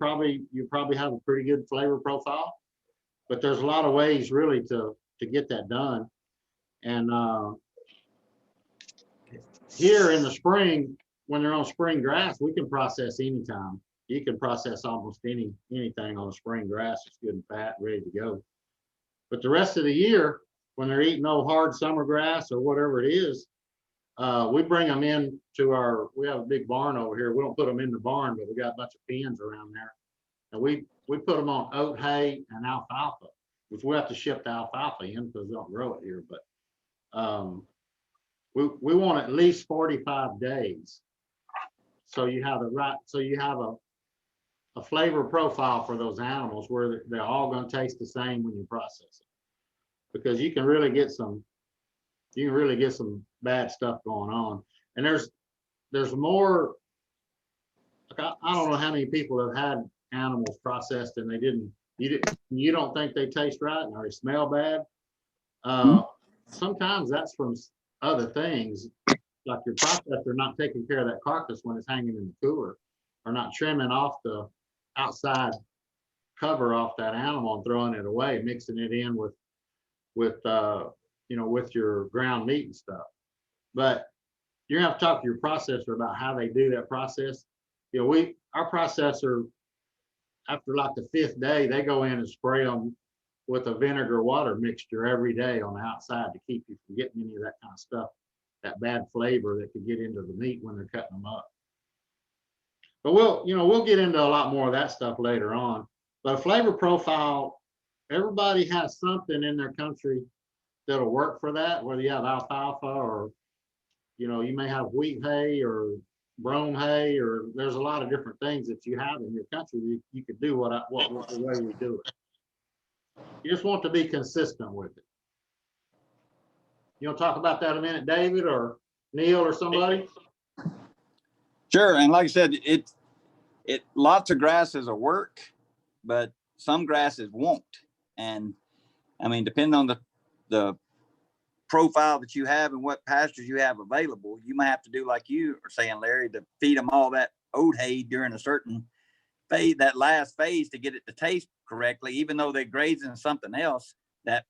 probably have a pretty good flavor profile, but there's a lot of ways really to get that done. And here in the spring, when they're on spring grass, we can process anytime. you can process almost anything on a spring grass. It's good and fat, ready to go. But the rest of the year, when they're eating old hard summer grass or whatever it is, we bring them in to we have a big barn over here. We don't put them in the barn, but we got a bunch of pens around there. And we put them on oat hay and alfalfa, which we have to ship the alfalfa in because we don't grow it here. But we want at least 45 days. So you have a flavor profile for those animals where they're all going to taste the same when you process it. Because you can really get some bad stuff going on. And there's more, like I don't know how many people have had animals processed and you don't think they taste right or they smell bad. Sometimes that's from other things, like your processor not taking care of that carcass when it's hanging in the cooler, or not trimming off the outside cover off that animal and throwing it away, mixing it in with your ground meat and stuff. But you're gonna have to talk to your processor about how they do that process. Our processor, after like the 5th day, they go in and spray them with a vinegar water mixture every day on the outside to keep you from getting any of that kind of stuff, that bad flavor that could get into the meat when they're cutting them up. But we'll get into a lot more of that stuff later on. But a flavor profile, everybody has something in their country that'll work for that, whether you have alfalfa or, you may have wheat hay or brome hay, or there's a lot of different things that you have in your country. You could do what the way we do it. You just want to be consistent with it. You want to talk about that a minute, David or Neil or somebody? Sure. And like I said, it lots of grasses will work, but some grasses won't. And I mean, depending on the profile that you have and what pastures you have available, you might have to do like you are saying, Larry, to feed them all that oat hay during a certain phase, that last phase, to get it to taste correctly. Even though they're grazing something else, that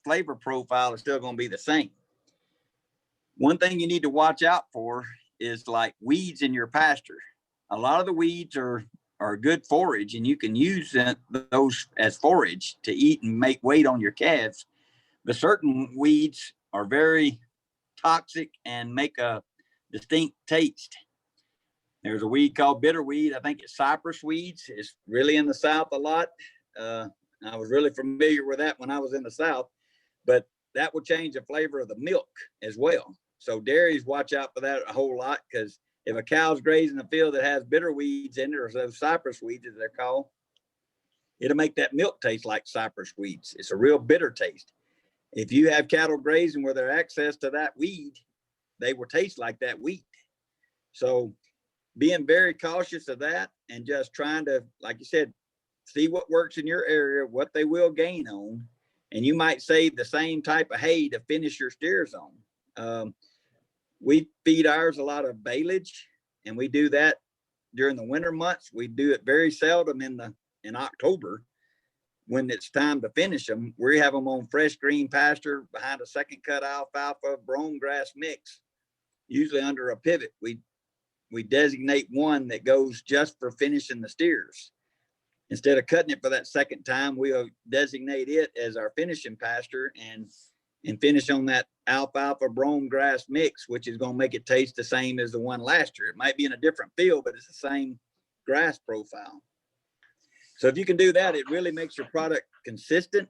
flavor profile is still going to be the same. One thing you need to watch out for is like weeds in your pasture. A lot of the weeds are good forage, and you can use those as forage to eat and make weight on your calves. But certain weeds are very toxic and make a distinct taste. There's a weed called bitterweed. I think it's cypress weeds. It's really in the South a lot. I was really familiar with that when I was in the South, but that will change the flavor of the milk as well. So dairies watch out for that a whole lot, because if a cow's grazing a field that has bitter weeds in it, or those cypress weeds as they're called, it'll make that milk taste like cypress weeds. It's a real bitter taste. If you have cattle grazing where there's access to that weed, they will taste like that wheat. So being very cautious of that and just trying to, like you said, see what works in your area, what they will gain on. And you might save the same type of hay to finish your steers on. We feed ours a lot of baleage, and we do that during the winter months. We do it very seldom in October when it's time to finish them. We have them on fresh green pasture behind a second cut alfalfa brome grass mix, usually under a pivot. We designate one that goes just for finishing the steers. Instead of cutting it for that second time, we'll designate it as our finishing pasture and finish on that alfalfa brome grass mix, which is going to make it taste the same as the one last year. It might be in a different field, but it's the same grass profile. So if you can do that, it really makes your product consistent.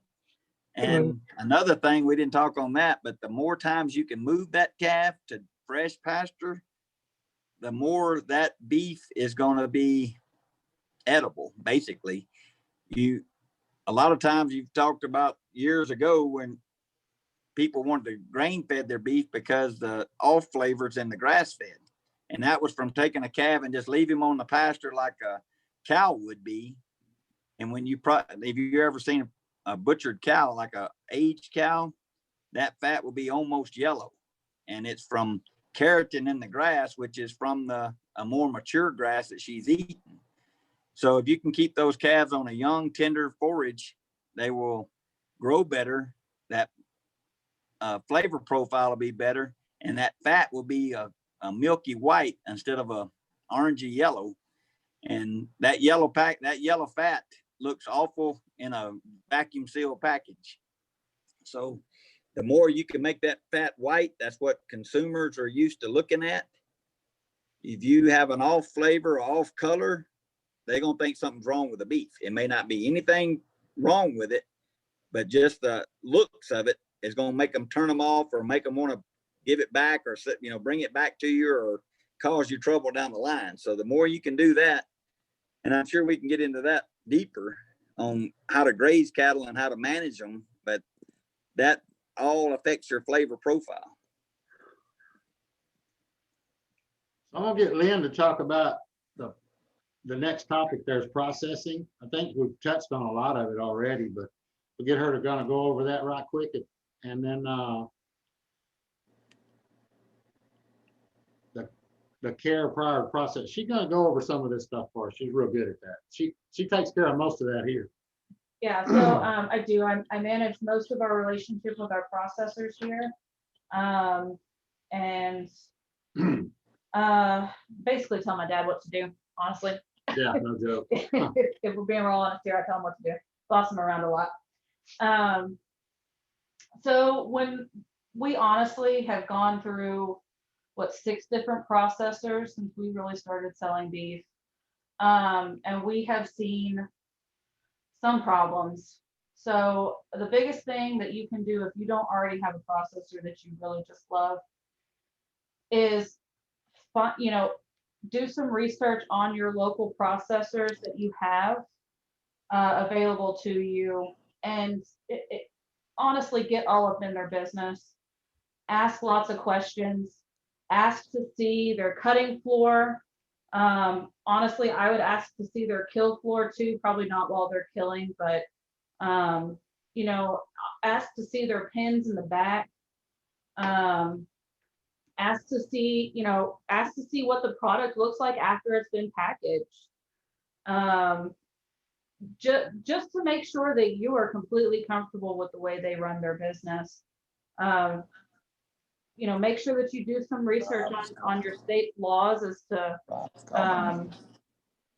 And another thing, we didn't talk on that, but the more times you can move that calf to fresh pasture, the more that beef is going to be edible. Basically, a lot of times you've talked about years ago when people wanted to grain fed their beef because the off flavors in the grass fed, and that was from taking a calf and just leave him on the pasture like a cow would be. And when if you've ever seen a butchered cow, like a aged cow, that fat will be almost yellow, and it's from keratin in the grass, which is from a more mature grass that she's eating. So if you can keep those calves on a young, tender forage, they will grow better. That flavor profile will be better, and that fat will be a milky white instead of a orangey yellow. And that yellow fat looks awful in a vacuum sealed package. So the more you can make that fat white, that's what consumers are used to looking at. If you have an off flavor or off color, they're going to think something's wrong with the beef. It may not be anything wrong with it, but just the looks of it is going to make them turn them off or make them want to give it back or, you know, bring it back to you or cause you trouble down the line. So the more you can do that, and I'm sure we can get into that deeper on how to graze cattle and how to manage them, but that all affects your flavor profile. I'm gonna get Lynn to talk about the next topic. There's processing. I think we've touched on a lot of it already, but we'll get her to go over that right quick, and then the care prior to process. She's gonna go over some of this stuff for us. She's real good at that. She takes care of most of that here. Yeah, so I do. I manage most of our relationship with our processors here. And basically tell my dad what to do, honestly. Yeah, no joke. If we're being real honest here, I tell him what to do. Boss him around a lot. So when we honestly have gone through, 6 different processors since we really started selling beef. And we have seen some problems. So the biggest thing that you can do if you don't already have a processor that you really just love is, do some research on your local processors that you have available to you, and honestly get all up in their business. Ask lots of questions. Ask to see their cutting floor. Honestly, I would ask to see their kill floor too, probably not while they're killing, but ask to see their pins in the back. Ask to see what the product looks like after it's been packaged. Just to make sure that you are completely comfortable with the way they run their business. Make sure that you do some research on your state laws as to,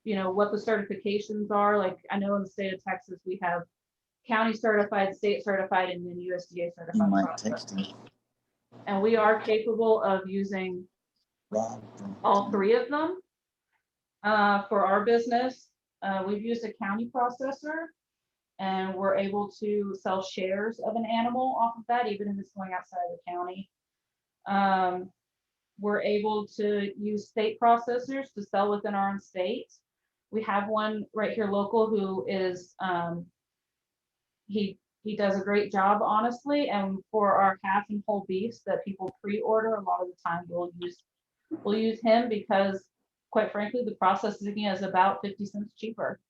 what the certifications are. Like, I know in the state of Texas, we have county certified, state certified, and then USDA certified processors. And we are capable of using all 3 of them for our business. We've used a county processor, and we're able to sell shares of an animal off of that, even if it's going outside of the county. We're able to use state processors to sell within our own state. We have one right here local who is, he does a great job, honestly. And for our half and whole beefs that people pre-order, a lot of the time we'll use him because, quite frankly, the processing is about 50 cents cheaper.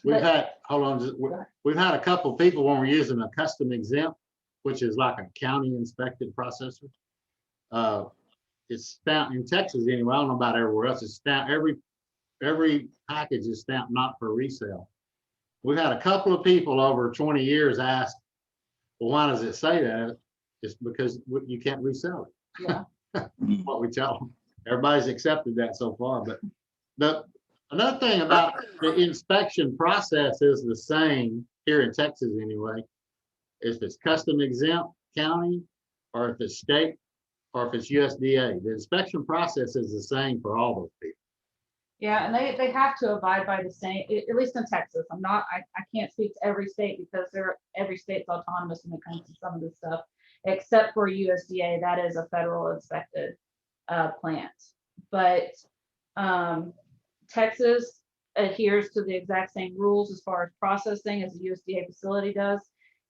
We've had a couple of people when we're using a custom exempt, which is like a county inspected processor. It's stamped in Texas anyway. I don't know about everywhere else. It's stamped, every package is stamped not for resale. We've had a couple of people over 20 years ask, well, why does it say that? It's because you can't resell it. Yeah. What we tell them. Everybody's accepted that so far. But another thing about the inspection process is the same here in Texas anyway. If it's custom exempt county, or if it's state, or if it's USDA, the inspection process is the same for all those people. Yeah, and they have to abide by the same, at least in Texas. I can't speak to every state because every state's autonomous when it comes to some of this stuff, except for USDA. That is a federal inspected plant. But Texas adheres to the exact same rules as far as processing as the USDA facility does,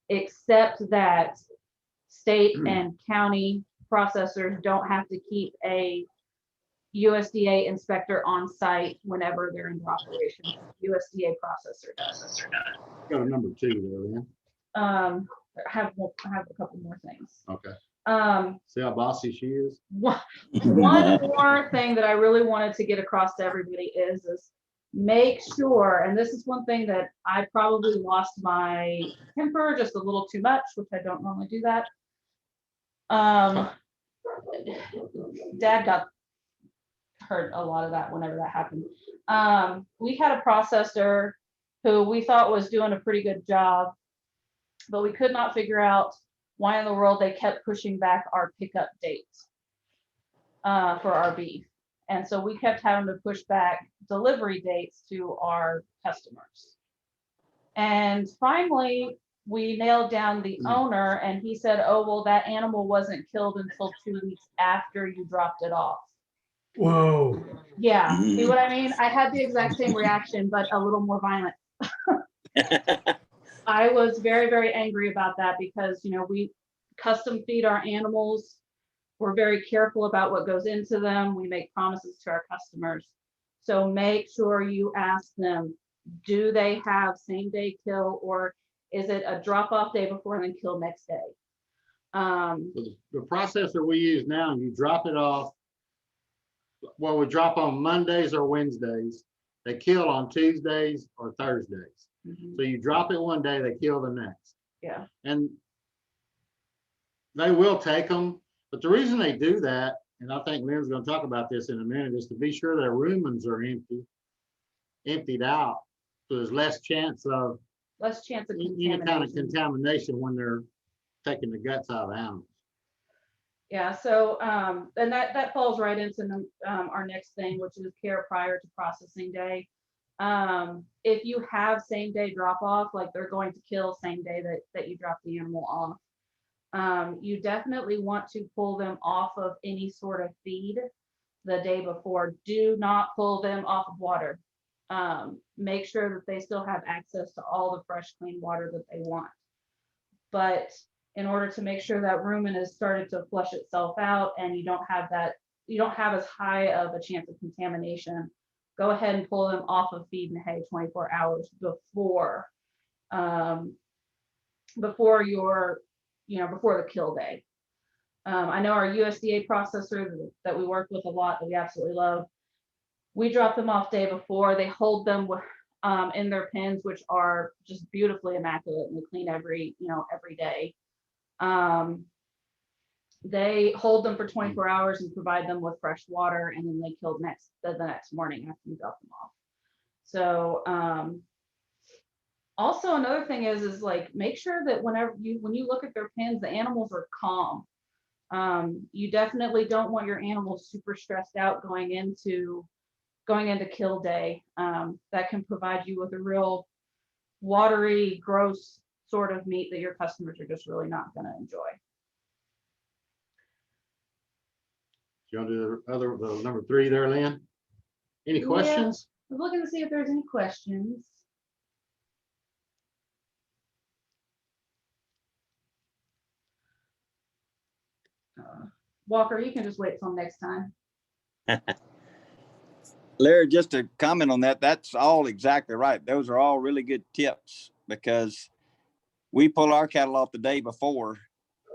except that state and county processors don't have to keep a USDA inspector on site whenever they're in operation. USDA processor does. Got a number 2 there, man. I have a couple more things. Okay. See how bossy she is? One more thing that I really wanted to get across to everybody is make sure, and this is one thing that I probably lost my temper just a little too much, which I don't normally do that. Dad got heard a lot of that whenever that happened. We had a processor who we thought was doing a pretty good job, but we could not figure out why in the world they kept pushing back our pickup dates for our beef. And so we kept having to push back delivery dates to our customers. And finally, we nailed down the owner, and he said, oh, well, that animal wasn't killed until 2 weeks after you dropped it off. Whoa. Yeah, see what I mean? I had the exact same reaction, but a little more violent. I was very, very angry about that because, you know, we custom feed our animals. We're very careful about what goes into them. We make promises to our customers. So make sure you ask them, do they have same day kill, or is it a drop off day before and then kill next day? The processor we use now, you drop it off. Well, we drop on Mondays or Wednesdays. They kill on Tuesdays or Thursdays. So you drop it one day, they kill the next. Yeah. And they will take them. But the reason they do that, and I think Lynn's going to talk about this in a minute, is to be sure their rumens are emptied out. So there's less chance of any kind of contamination when they're taking the guts out of the animals. Yeah, so and that falls right into our next thing, which is care prior to processing day. If you have same day drop off, like they're going to kill same day that you drop the animal off, you definitely want to pull them off of any sort of feed the day before. Do not pull them off of water. Make sure that they still have access to all the fresh, clean water that they want. But in order to make sure that rumen has started to flush itself out and you don't have as high of a chance of contamination, go ahead and pull them off of feed and hay 24 hours before the kill day. I know our USDA processor that we work with a lot, that we absolutely love, we drop them off day before. They hold them in their pens, which are just beautifully immaculate and clean every day. They hold them for 24 hours and provide them with fresh water, and then they kill the next morning after you drop them off. So also another thing is like, make sure that when you look at their pens, the animals are calm. You definitely don't want your animals super stressed out going into kill day. That can provide you with a real watery, gross sort of meat that your customers are just really not going to enjoy. Do you want to do the number 3 there, Lynn? Any questions? I was looking to see if there's any questions. Walker, you can just wait till next time. Larry, just to comment on that, that's all exactly right. Those are all really good tips, because we pull our cattle off the day before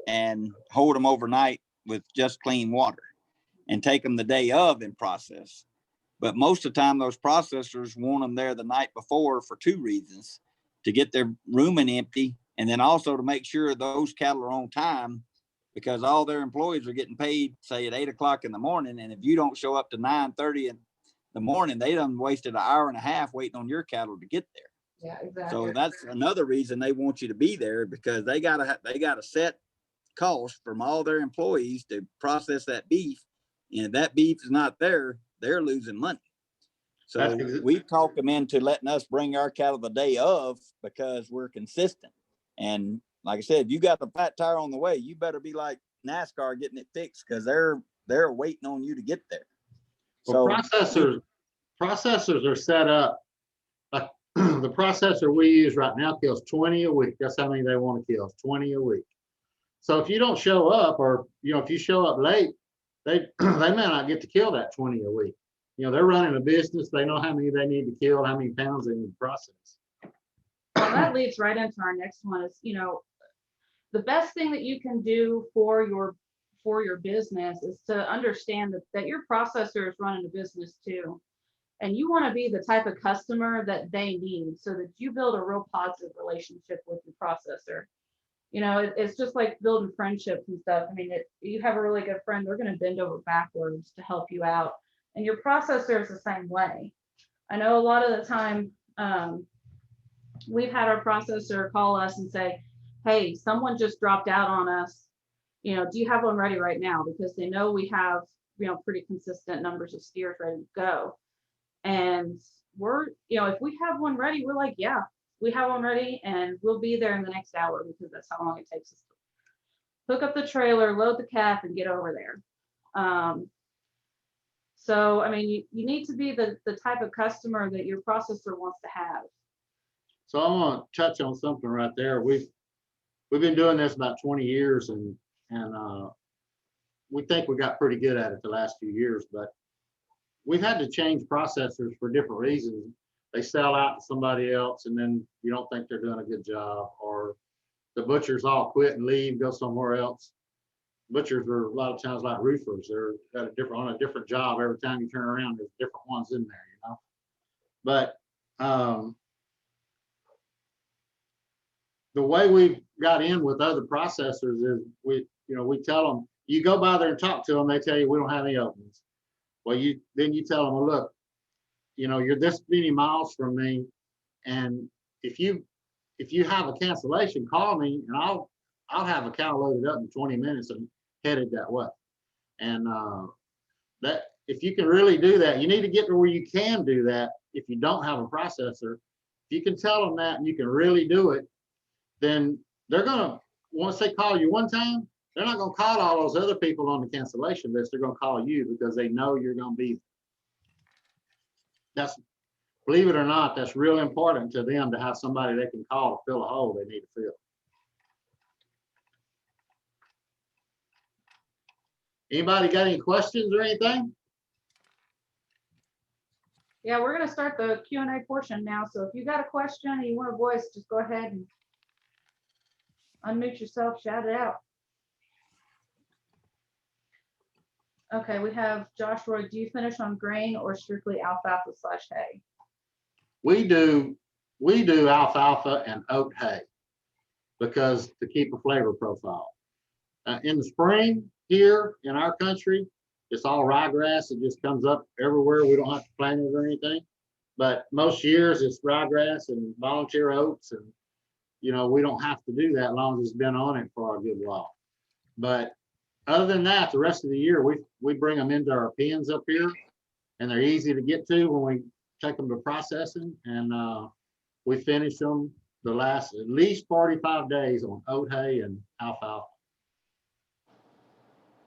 and hold them overnight with just clean water and take them the day of in process. But most of the time, those processors want them there the night before for 2 reasons: to get their rumen empty, and then also to make sure those cattle are on time, because all their employees are getting paid, say, at 8 o'clock in the morning. And if you don't show up to 9:30 in the morning, they done wasted an hour and a half waiting on your cattle to get there. Yeah, exactly. So that's another reason they want you to be there, because they got a set cost from all their employees to process that beef. And if that beef is not there, they're losing money. So we talk them into letting us bring our cattle the day of, because we're consistent. And like I said, if you got a flat tire on the way, you better be like NASCAR getting it fixed, because they're waiting on you to get there. Well, processors are set up. The processor we use right now kills 20 a week. That's how many they want to kill, 20 a week. So if you don't show up, or if you show up late, they may not get to kill that 20 a week. They're running a business. They know how many they need to kill, how many pounds they need to process. Well, that leads right into our next one is, the best thing that you can do for your business is to understand that your processor is running a business too. And you want to be the type of customer that they need, so that you build a real positive relationship with your processor. It's just like building friendships and stuff. I mean, you have a really good friend, they're going to bend over backwards to help you out. And your processor is the same way. I know a lot of the time, we've had our processor call us and say, hey, someone just dropped out on us. You know, do you have one ready right now? Because they know we have, you know, pretty consistent numbers of steers ready to go. And we're, you know, if we have one ready, we're like, yeah, we have one ready and we'll be there in the next hour, because that's how long it takes us to hook up the trailer, load the calf, and get over there. So, I mean, you need to be the type of customer that your processor wants to have. So I'm gonna touch on something right there. We've been doing this about 20 years, and we think we got pretty good at it the last few years, but we've had to change processors for different reasons. They sell out to somebody else, and then you don't think they're doing a good job, or the butchers all quit and leave, go somewhere else. Butchers are a lot of times like roofers. They're on a different job. Every time you turn around, there's different ones in there, you know? But the way we've got in with other processors is we tell them, you go by there and talk to them, they tell you we don't have any openings. Well, then you tell them, well, look, you know, you're this many miles from me, and if you have a cancellation, call me and I'll have a cow loaded up in 20 minutes and headed that way. And that if you can really do that, you need to get to where you can do that. If you don't have a processor, if you can tell them that and you can really do it, then they're gonna, once they call you one time, they're not gonna call all those other people on the cancellation list. They're gonna call you because they know you're gonna be there. That's, believe it or not, that's real important to them, to have somebody they can call to fill a hole they need to fill. Anybody got any questions or anything? Yeah, we're gonna start the Q&A portion now. So if you got a question and you want a voice, just go ahead and unmute yourself, shout it out. Okay, we have Joshua. Do you finish on grain or strictly alfalfa/hay? We do alfalfa and oat hay because to keep a flavor profile. In the spring here in our country, it's all ryegrass. It just comes up everywhere. We don't have to plant it or anything. But most years it's ryegrass and volunteer oats, and you know, we don't have to do that as long as it's been on it for a good while. But other than that, the rest of the year we bring them into our pens up here, and they're easy to get to when we take them to processing, and we finish them the last at least 45 days on oat hay and alfalfa.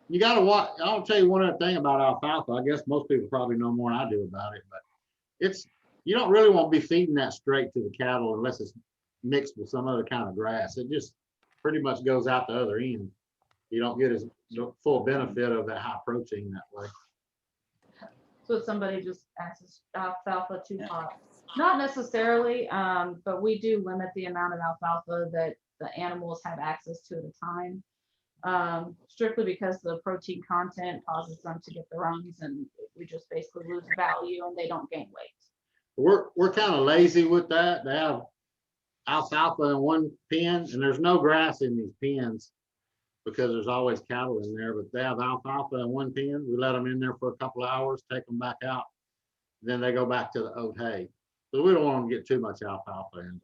You got to watch. I'll tell you one other thing about alfalfa. I guess most people probably know more than I do about it, but you don't really want to be feeding that straight to the cattle unless it's mixed with some other kind of grass. It just pretty much goes out the other end. You don't get as full benefit of that high protein that way. So somebody just asks, alfalfa too hot? Not necessarily, but we do limit the amount of alfalfa that the animals have access to at a time. Strictly because the protein content causes them to get the runs, and we just basically lose value and they don't gain weight. We're kind of lazy with that. They have alfalfa in one pen, and there's no grass in these pens because there's always cattle in there, but they have alfalfa in one pen. We let them in there for a couple of hours, take them back out, then they go back to the oat hay. So we don't want them to get too much alfalfa in.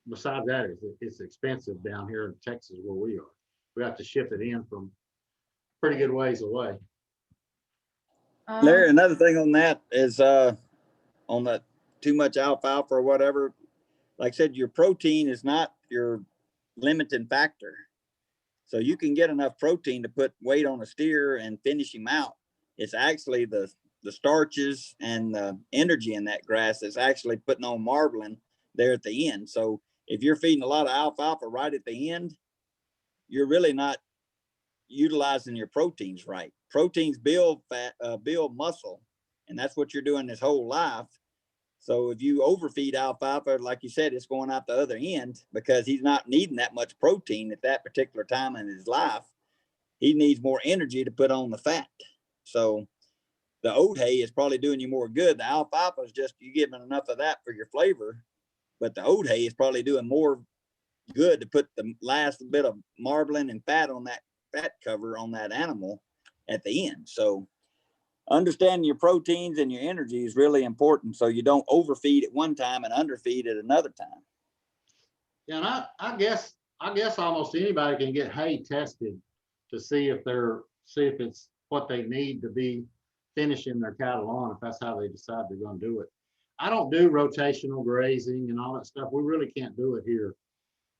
Besides that, it's expensive down here in Texas where we are. We have to ship it in from pretty good ways away. Larry, another thing on that is on that too much alfalfa or whatever, like I said, your protein is not your limiting factor. So you can get enough protein to put weight on a steer and finish him out. It's actually the starches and the energy in that grass that's actually putting on marbling there at the end. So if you're feeding a lot of alfalfa right at the end, you're really not utilizing your proteins right. Proteins build fat, build muscle, and that's what you're doing this whole life. So if you overfeed alfalfa, like you said, it's going out the other end because he's not needing that much protein at that particular time in his life. He needs more energy to put on the fat. So the oat hay is probably doing you more good. The alfalfa is just you giving enough of that for your flavor, but the oat hay is probably doing more good to put the last bit of marbling and fat on that fat cover on that animal at the end. So understanding your proteins and your energy is really important. So you don't overfeed at one time and underfeed at another time. Yeah, and I guess almost anybody can get hay tested to see if it's what they need to be finishing their cattle on, if that's how they decide they're going to do it. I don't do rotational grazing and all that stuff. We really can't do it here.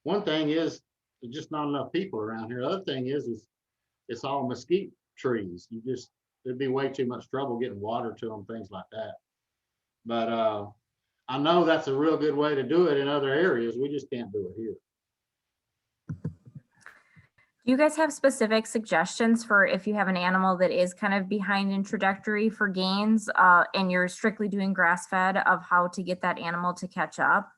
One thing is there's just not enough people around here. The other thing is it's all mesquite trees. There'd be way too much trouble getting water to them, things like that. But I know that's a real good way to do it in other areas. We just can't do it here. Do you guys have specific suggestions for if you have an animal that is kind of behind in trajectory for gains and you're strictly doing grass fed, of how to get that animal to catch up?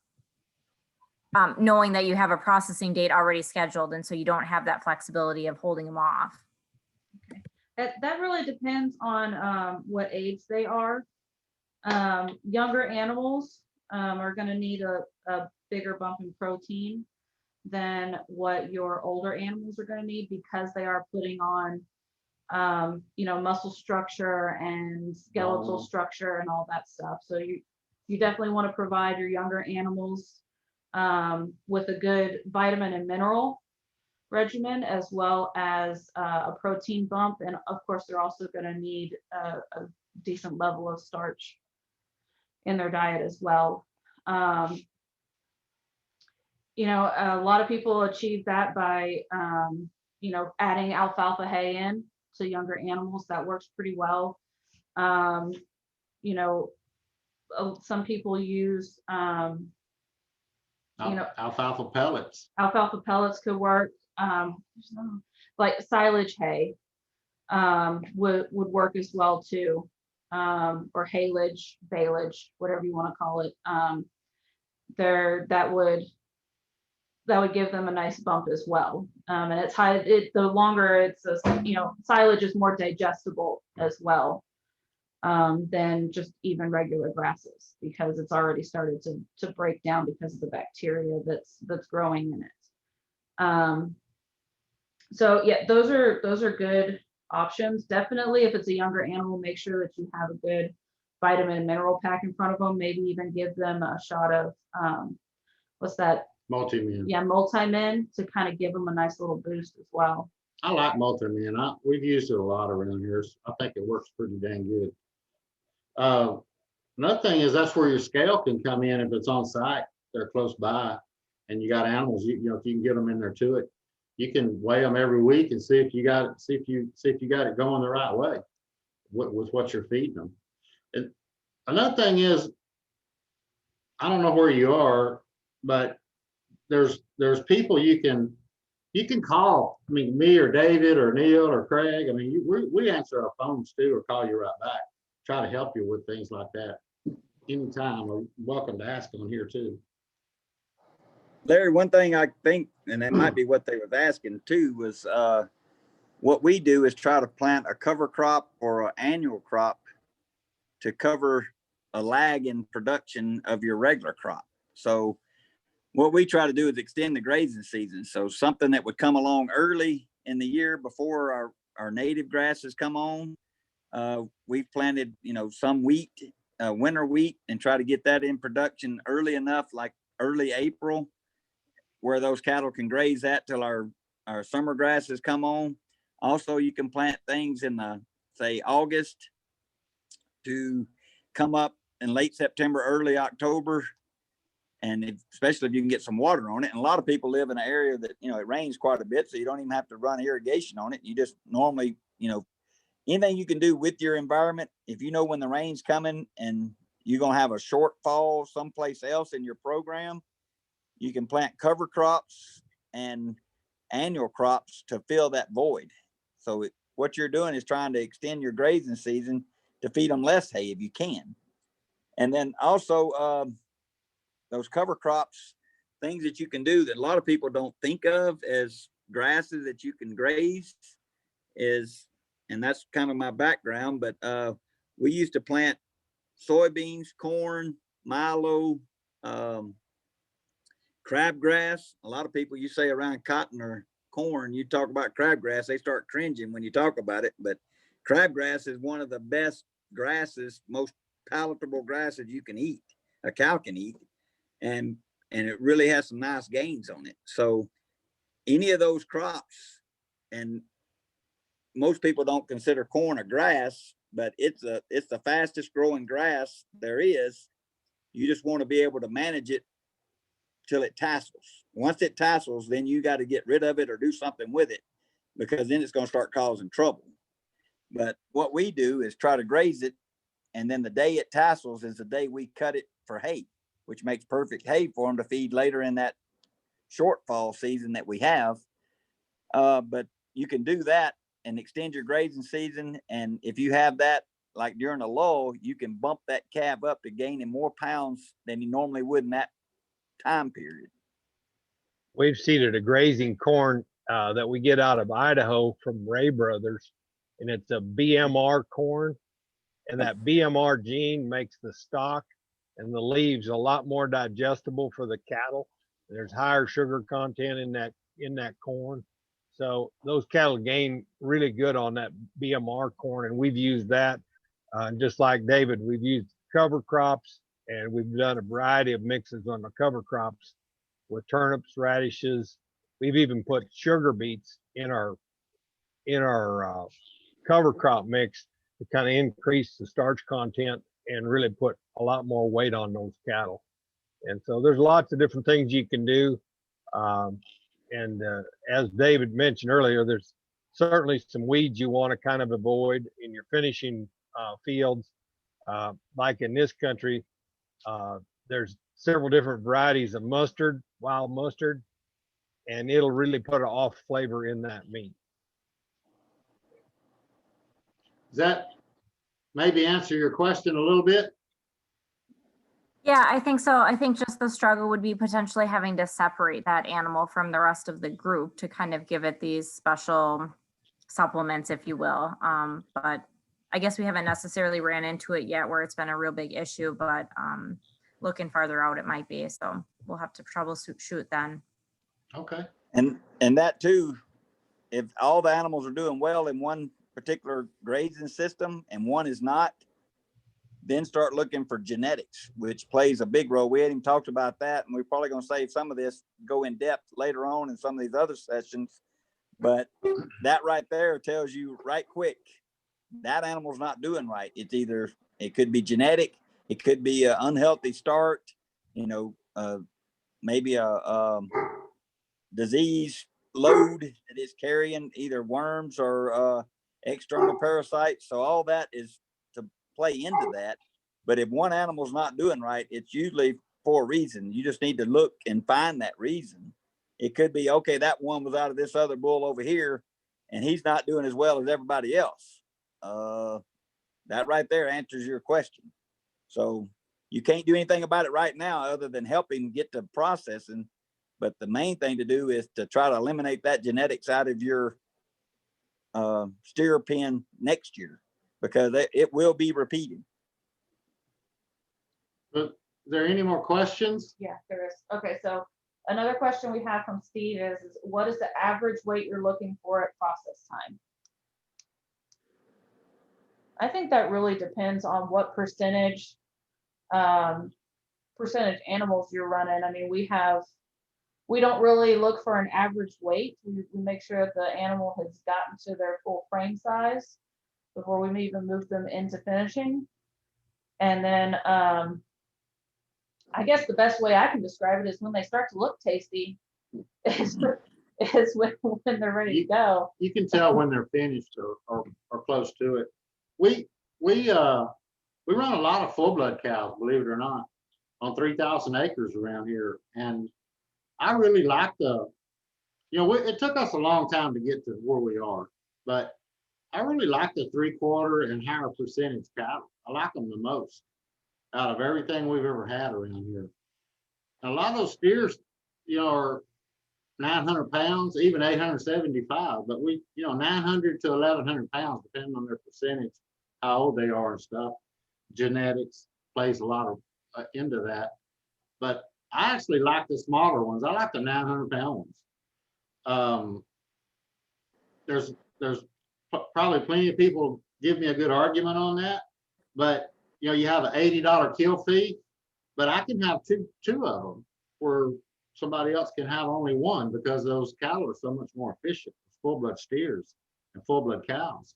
Knowing that you have a processing date already scheduled, and so you don't have that flexibility of holding them off. That really depends on what age they are. Younger animals are going to need a bigger bump in protein than what your older animals are going to need, because they are putting on muscle structure and skeletal structure and all that stuff. So you definitely want to provide your younger animals with a good vitamin and mineral regimen, as well as a protein bump. And of course, they're also going to need a decent level of starch in their diet as well. A lot of people achieve that by, adding alfalfa hay in to younger animals. That works pretty well. Some people use, alfalfa pellets. Alfalfa pellets could work. Like silage hay would work as well too, or haylage, baleage, whatever you want to call it. That would give them a nice bump as well. And it's the longer it's silage is more digestible as well than just even regular grasses, because it's already started to break down because of the bacteria that's growing in it. So yeah, those are good options. Definitely, if it's a younger animal, make sure that you have a good vitamin and mineral pack in front of them. Maybe even give them a shot of what's that? Multi-min. Yeah, multi-min, to kind of give them a nice little boost as well. I like multi-min. We've used it a lot around here. So I think it works pretty dang good. Another thing is that's where your scale can come in if it's on site. They're close by, and you got animals. If you can get them in there to it, you can weigh them every week and see if you got it. See if you got it going the right way with what you're feeding them. And another thing is, I don't know where you are, but there's people you can call. I mean, me or David or Neil or Craig. I mean, we answer our phones too, or call you right back. Try to help you with things like that anytime. We're welcome to ask on here too. Larry, one thing I think, and that might be what they was asking too, was what we do is try to plant a cover crop or an annual crop to cover a lag in production of your regular crop. So what we try to do is extend the grazing season. So something that would come along early in the year before our native grasses come on. We've planted, some wheat, winter wheat, and try to get that in production early enough, like early April, where those cattle can graze that till our summer grasses come on. Also, you can plant things in say August to come up in late September, early October. And especially if you can get some water on it. And a lot of people live in an area that, it rains quite a bit, so you don't even have to run irrigation on it. You just normally, anything you can do with your environment, if you know when the rain's coming and you're going to have a shortfall someplace else in your program, you can plant cover crops and annual crops to fill that void. So what you're doing is trying to extend your grazing season to feed them less hay if you can. And then also those cover crops, things that you can do that a lot of people don't think of as grasses that you can graze is, and that's kind of my background, but we used to plant soybeans, corn, milo, crabgrass. A lot of people, you say around cotton or corn, you talk about crabgrass, they start cringing when you talk about it, but crabgrass is one of the best grasses, most palatable grasses you can eat, a cow can eat. And it really has some nice gains on it. So any of those crops, and most people don't consider corn a grass, but it's the fastest growing grass there is. You just want to be able to manage it till it tassels. Once it tassels, then you got to get rid of it or do something with it, because then it's going to start causing trouble. But what we do is try to graze it, and then the day it tassels is the day we cut it for hay, which makes perfect hay for them to feed later in that shortfall season that we have. But you can do that and extend your grazing season. And if you have that, like during a lull, you can bump that calf up to gaining more pounds than you normally would in that time period. We've seeded a grazing corn that we get out of Idaho from Ray Brothers, and it's a BMR corn. And that BMR gene makes the stalk and the leaves a lot more digestible for the cattle. There's higher sugar content in that corn. So those cattle gain really good on that BMR corn, and we've used that. Just like David, we've used cover crops, and we've done a variety of mixes on the cover crops with turnips, radishes. We've even put sugar beets in our cover crop mix to kind of increase the starch content and really put a lot more weight on those cattle. And so there's lots of different things you can do. As David mentioned earlier, there's certainly some weeds you want to kind of avoid in your finishing fields. Like in this country, there's several different varieties of mustard, wild mustard, and it'll really put an off flavor in that meat. Does that maybe answer your question a little bit? Yeah, I think so. I think just the struggle would be potentially having to separate that animal from the rest of the group to kind of give it these special supplements, if you will. But I guess we haven't necessarily ran into it yet where it's been a real big issue, but looking farther out, it might be. So we'll have to troubleshoot then. Okay. And that too, if all the animals are doing well in one particular grazing system and one is not, then start looking for genetics, which plays a big role. We hadn't even talked about that, and we're probably going to save some of this, go in depth later on in some of these other sessions. But that right there tells you right quick, that animal's not doing right. It's either, it could be genetic, it could be an unhealthy start, maybe a disease load that is carrying either worms or external parasites. So all that is to play into that. But if one animal's not doing right, it's usually for a reason. You just need to look and find that reason. It could be, okay, that one was out of this other bull over here, and he's not doing as well as everybody else. That right there answers your question. So you can't do anything about it right now other than help him get to processing. But the main thing to do is to try to eliminate that genetics out of your steer pen next year, because it will be repeated. But is there any more questions? Yeah, there is. Okay, so another question we have from Steve is what is the average weight you're looking for at process time? I think that really depends on what percentage animals you're running. I mean, we don't really look for an average weight. We make sure that the animal has gotten to their full frame size before we even move them into finishing. And then I guess the best way I can describe it is when they start to look tasty is when they're ready to go. You can tell when they're finished or close to it. We run a lot of full blood cows, believe it or not, on 3,000 acres around here. And I really like it took us a long time to get to where we are, but I really like the 3/4 and higher percentage cattle. I like them the most out of everything we've ever had around here. And a lot of those steers, are 900 pounds, even 875, but 900 to 1,100 pounds, depending on their percentage, how old they are and stuff. Genetics plays a lot of into that. But I actually like the smaller ones. I like the 900-pound ones. There's probably plenty of people give me a good argument on that. But, you know, you have an $80 kill fee, but I can have two of them where somebody else can have only one because those cattle are so much more efficient, full blood steers and full blood cows.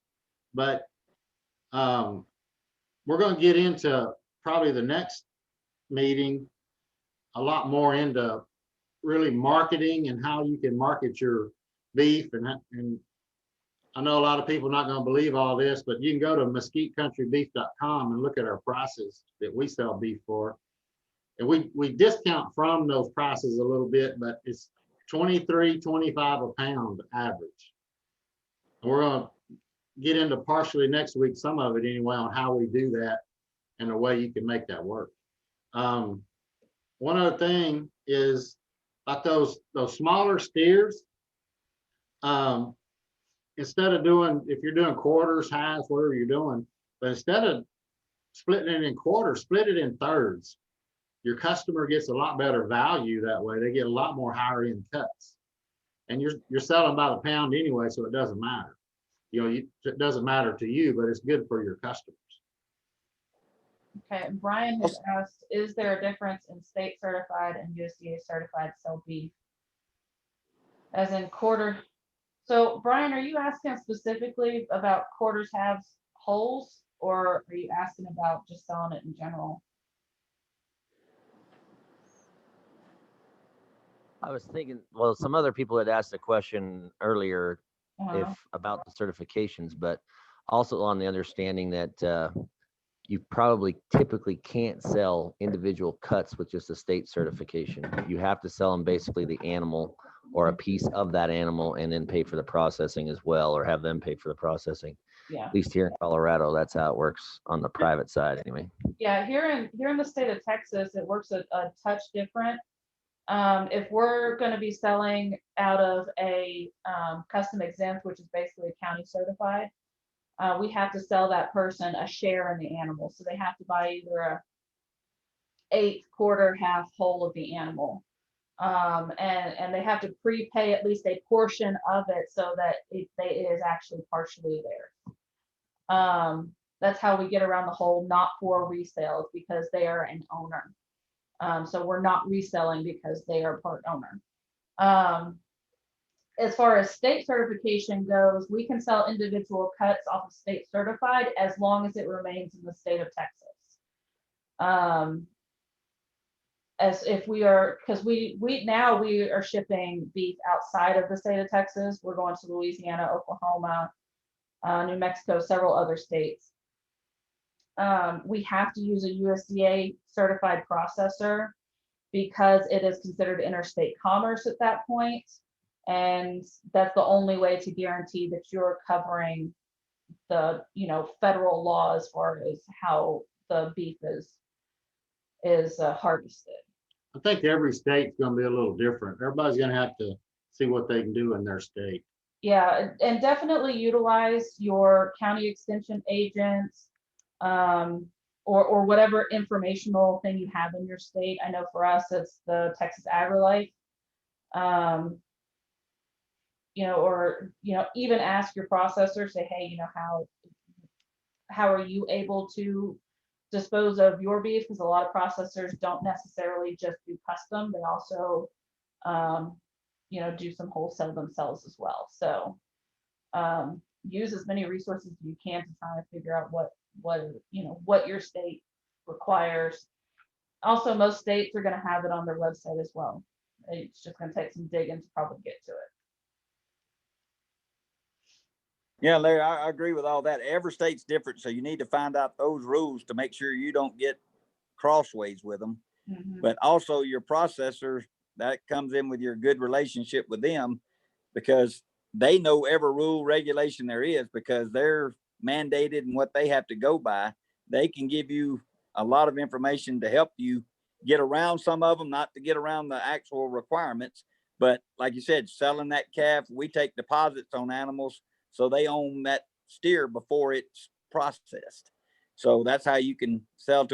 But we're going to get into probably the next meeting a lot more into really marketing and how you can market your beef. And I know a lot of people are not going to believe all this, but you can go to mesquitecountrybeef.com and look at our prices that we sell beef for. And we discount from those prices a little bit, but it's $23.25 a pound average. And we're going to get into partially next week, some of it anyway, on how we do that and the way you can make that work. One other thing is like those smaller steers, instead of doing, if you're doing quarters, halves, whatever you're doing, but instead of splitting it in quarters, split it in thirds. Your customer gets a lot better value that way. They get a lot more higher end cuts. And you're selling by the pound anyway, so it doesn't matter. You know, it doesn't matter to you, but it's good for your customers. Okay, Brian has asked, is there a difference in state certified and USDA certified cell beef? As in quarter. So Brian, are you asking specifically about quarters, halves, wholes, or are you asking about just selling it in general? I was thinking, well, some other people had asked a question earlier Uh-huh. if about the certifications, but also on the understanding that you probably typically can't sell individual cuts with just a state certification. You have to sell them basically the animal or a piece of that animal and then pay for the processing as well, or have them pay for the processing. Yeah. At least here in Colorado, that's how it works on the private side anyway. Yeah, here in the state of Texas, it works a touch different. If we're going to be selling out of a custom exempt, which is basically county certified, we have to sell that person a share in the animal. So they have to buy either a eighth, quarter, half, whole of the animal. And they have to prepay at least a portion of it so that it is actually partially theirs. That's how we get around the whole not for resales, because they are an owner. So we're not reselling because they are part owner. As far as state certification goes, we can sell individual cuts off of state certified as long as it remains in the state of Texas. As if we are, because we are shipping beef outside of the state of Texas. We're going to Louisiana, Oklahoma, New Mexico, several other states. We have to use a USDA certified processor because it is considered interstate commerce at that point. And that's the only way to guarantee that you're covering the, federal law as far as how the beef is harvested. I think every state's going to be a little different. Everybody's going to have to see what they can do in their state. Yeah, and definitely utilize your county extension agents, or whatever informational thing you have in your state. I know for us, it's the Texas AgriLife. Or even ask your processor, say, hey, how are you able to dispose of your beef? Because a lot of processors don't necessarily just do custom, they also do some wholesale themselves as well. So use as many resources as you can to try to figure out what your state requires. Also, most states are going to have it on their website as well. It's just going to take some digging to probably get to it. Yeah, Larry, I agree with all that. Every state's different, so you need to find out those rules to make sure you don't get crossways with them. Mm-hmm. But also your processors, that comes in with your good relationship with them, because they know every rule, regulation there is, because they're mandated and what they have to go by. They can give you a lot of information to help you get around some of them, not to get around the actual requirements. But like you said, selling that calf, we take deposits on animals, so they own that steer before it's processed. So that's how you can sell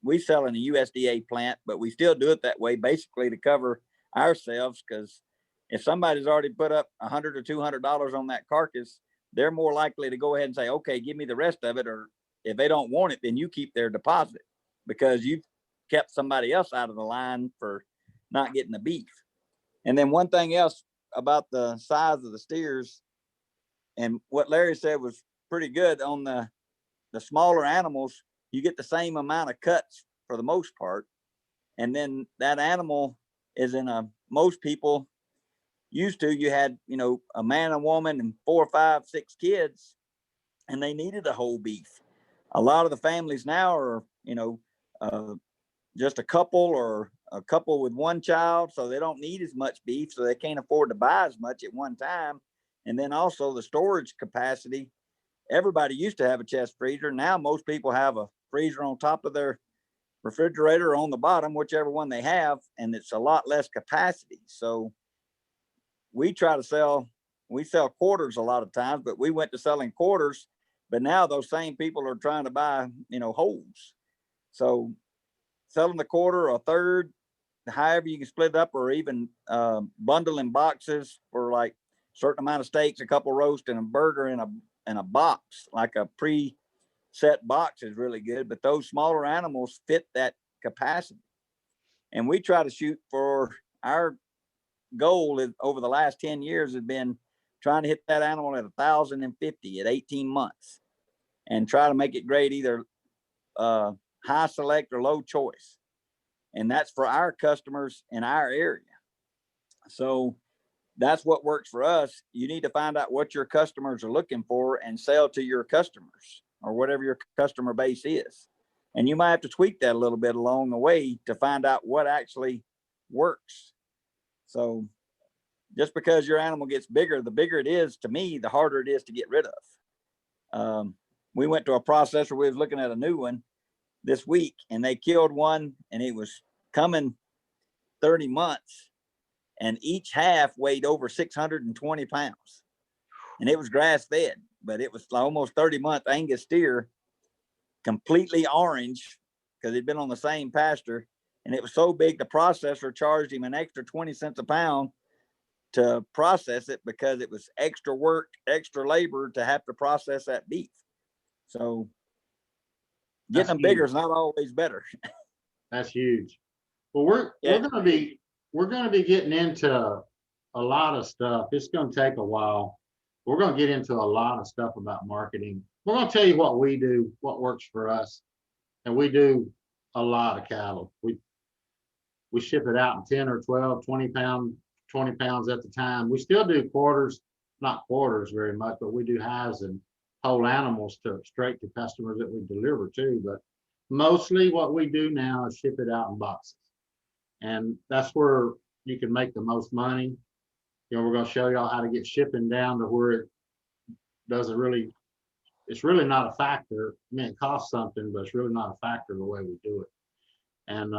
we sell in a USDA plant, but we still do it that way basically to cover ourselves, because if somebody's already put up $100 or $200 on that carcass, they're more likely to go ahead and say, okay, give me the rest of it. Or if they don't want it, then you keep their deposit because you've kept somebody else out of the line for not getting the beef. And then one thing else about the size of the steers, and what Larry said was pretty good on the smaller animals, you get the same amount of cuts for the most part. And then that animal is most people used to, you had, a man, a woman, and 4, 5, 6 kids, and they needed a whole beef. A lot of the families now are, just a couple or a couple with one child, so they don't need as much beef, so they can't afford to buy as much at one time. And then also the storage capacity. Everybody used to have a chest freezer. Now most people have a freezer on top of their refrigerator or on the bottom, whichever one they have, and it's a lot less capacity. So we sell quarters a lot of times, but we went to selling quarters, but now those same people are trying to buy, wholes. So selling the quarter or a third, however you can split it up, or even bundle in boxes for like a certain amount of steaks, a couple roast, and a burger in a box, like a pre-set box is really good. But those smaller animals fit that capacity. And we try to shoot for our goal is, over the last 10 years, has been trying to hit that animal at 1,050 at 18 months and try to make it grade either high select or low choice. And that's for our customers in our area. So that's what works for us. You need to find out what your customers are looking for and sell to your customers or whatever your customer base is. And you might have to tweak that a little bit along the way to find out what actually works. So just because your animal gets bigger, the bigger it is, to me, the harder it is to get rid of. We went to a processor. We was looking at a new one this week, and they killed one, and it was coming 30 months, and each half weighed over 620 pounds, and it was grass fed, but it was almost 30-month Angus steer, completely orange because it'd been on the same pasture. And it was so big, the processor charged him an extra 20 cents a pound to process it because it was extra work, extra labor to have to process that beef. So getting them bigger is not always better. That's huge. Well, we're gonna be getting into a lot of stuff. It's gonna take a while. We're gonna get into a lot of stuff about marketing. We're gonna tell you what we do, what works for us, and we do a lot of cattle. We ship it out in 10 or 12, 20 pounds at the time. We still do quarters, not quarters very much, but we do halves and whole animals straight to customers that we deliver to. But mostly what we do now is ship it out in boxes. And that's where you can make the most money. We're going to show y'all how to get shipping down to where it doesn't really, it's really not a factor. I mean, it costs something, but it's really not a factor the way we do it. And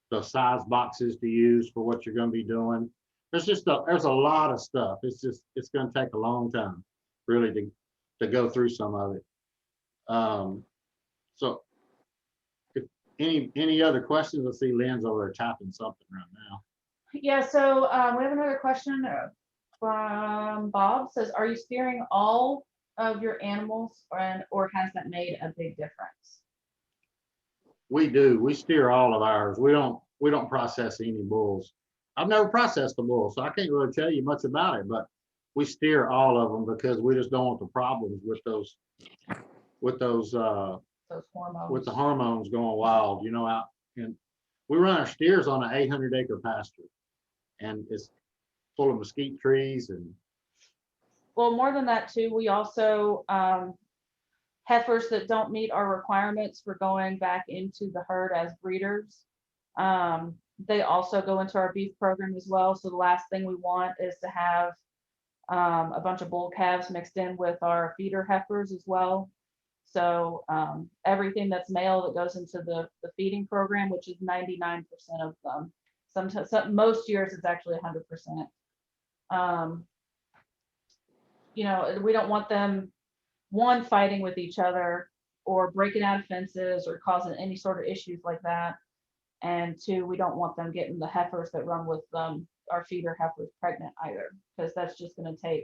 the size boxes to use for what you're going to be doing. There's a lot of stuff. It's going to take a long time really to go through some of it. So if any other questions? I see Lynn's over there tapping something right now. Yeah, so we have another question from Bob. Says, are you steering all of your animals, or has that made a big difference? We do. We steer all of ours. We don't process any bulls. I've never processed a bull, so I can't really tell you much about it, but we steer all of them because we just don't want the problems with those hormones, with the hormones going wild, out. And we run our steers on an 800-acre pasture, and it's full of mesquite trees. And well, more than that too, we also heifers that don't meet our requirements for going back into the herd as breeders. They also go into our beef program as well. So the last thing we want is to have a bunch of bull calves mixed in with our feeder heifers as well. So everything that's male that goes into the feeding program, which is 99% of them. Sometimes, most years it's actually 100%. We don't want them, one, fighting with each other or breaking out of fences or causing any sort of issues like that. And two, we don't want them getting the heifers that run with our feeder heifers pregnant either, because that's just going to take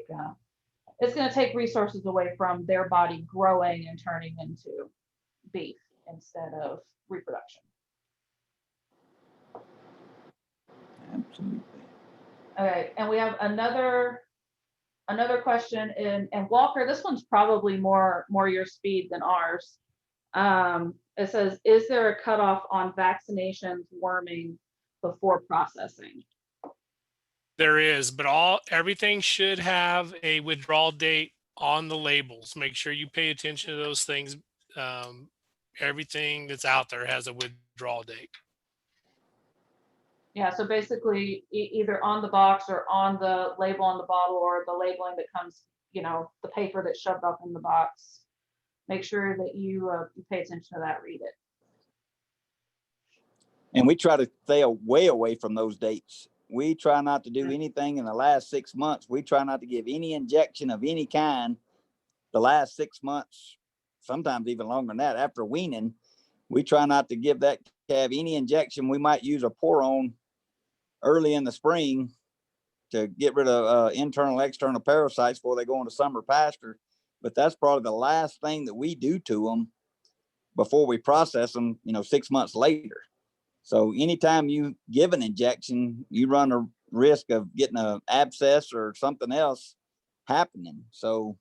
it's going to take resources away from their body growing and turning into beef instead of reproduction. Absolutely. Okay, and we have another question, and Walker, this one's probably more your speed than ours. It says, is there a cutoff on vaccinations worming before processing? There is, but everything should have a withdrawal date on the labels. Make sure you pay attention to those things. Everything that's out there has a withdrawal date. Yeah, so basically either on the box or on the label on the bottle or the labeling that comes, the paper that's shoved up in the box. Make sure that you pay attention to that, read it. And we try to stay way away from those dates. We try not to do anything in the last 6 months. We try not to give any injection of any kind the last 6 months, sometimes even longer than that. After weaning, we try not to give that calf any injection. We might use a pour-on early in the spring to get rid of internal, external parasites before they go into summer pasture. But that's probably the last thing that we do to them before we process them, 6 months later. So anytime you give an injection, you run a risk of getting an abscess or something else happening. So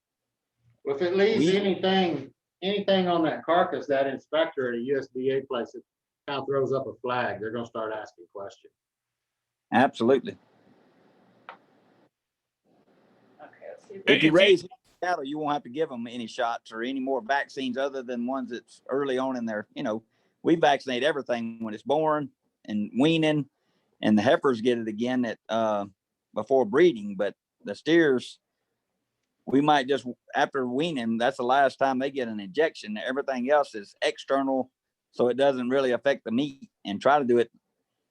if it leaves anything on that carcass, that inspector at a USDA place, it kind of throws up a flag. They're going to start asking questions. Absolutely. Okay, let's see. If you raise cattle, you won't have to give them any shots or any more vaccines other than ones that's early on in their, we vaccinate everything when it's born and weaning, and the heifers get it again at before breeding. But the steers, we might just, after weaning, that's the last time they get an injection. Everything else is external, so it doesn't really affect the meat. And try to do it,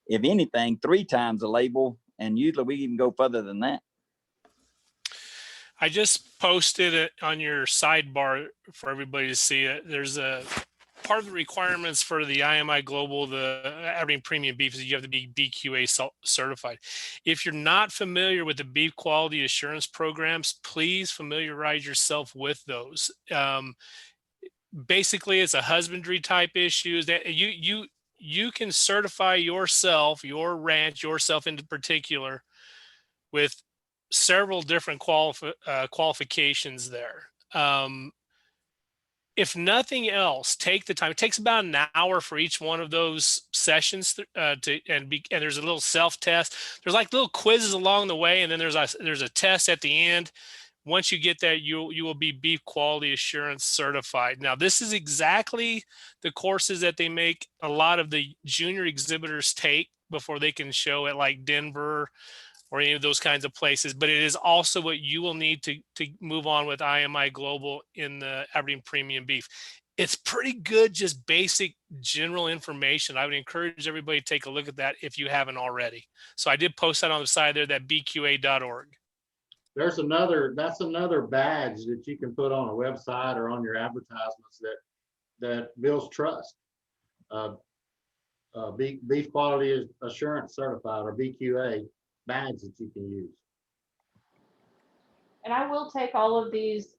if anything, 3 times the label, and usually we even go further than that. I just posted it on your sidebar for everybody to see it. There's a part of the requirements for the IMI Global, the Aberdeen Premium Beef, is you have to be BQA certified. If you're not familiar with the beef quality assurance programs, please familiarize yourself with those. Basically, it's a husbandry type issue that you can certify yourself, your ranch, yourself in particular, with several different qualifications there. If nothing else, take the time. It takes about an hour for each one of those sessions and there's a little self-test. There's like little quizzes along the way, and then there's a test at the end. Once you get that, you will be beef quality assurance certified. Now, this is exactly the courses that they make a lot of the junior exhibitors take before they can show at like Denver or any of those kinds of places, but it is also what you will need to move on with IMI Global in the Aberdeen Premium Beef. It's pretty good, just basic general information. I would encourage everybody to take a look at that if you haven't already. So I did post that on the side there, that bqa.org. That's another badge that you can put on a website or on your advertisements that builds trust. Beef Quality Assurance Certified, or BQA badge that you can use. And I will take all of these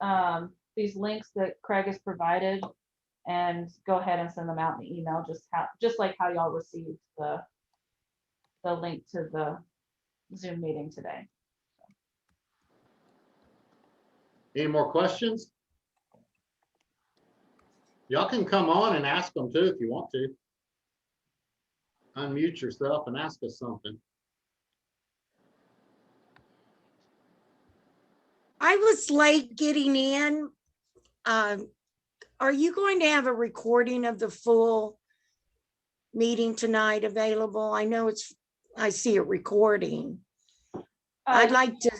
links that Craig has provided and go ahead and send them out in the email, just like how y'all received the link to the Zoom meeting today. Any more questions? Y'all can come on and ask them too if you want to. Unmute yourself and ask us something. I was late getting in. Are you going to have a recording of the full meeting tonight available? I know I see a recording. I'd like to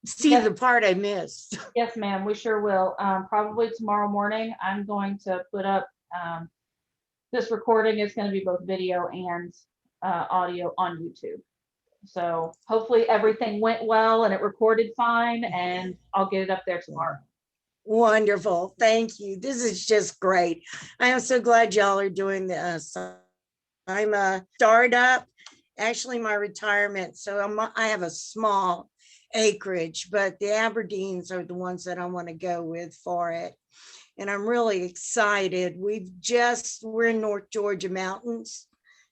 see the part I missed. Yes, ma'am, we sure will. Probably tomorrow morning, I'm going to put up this recording. It's going to be both video and audio on YouTube. So hopefully everything went well and it recorded fine, and I'll get it up there tomorrow. Wonderful. Thank you. This is just great. I am so glad y'all are doing this. I'm a startup, actually my retirement. So I have a small acreage, but the Aberdeens are the ones that I want to go with for it. And I'm really excited. We're in North Georgia mountains,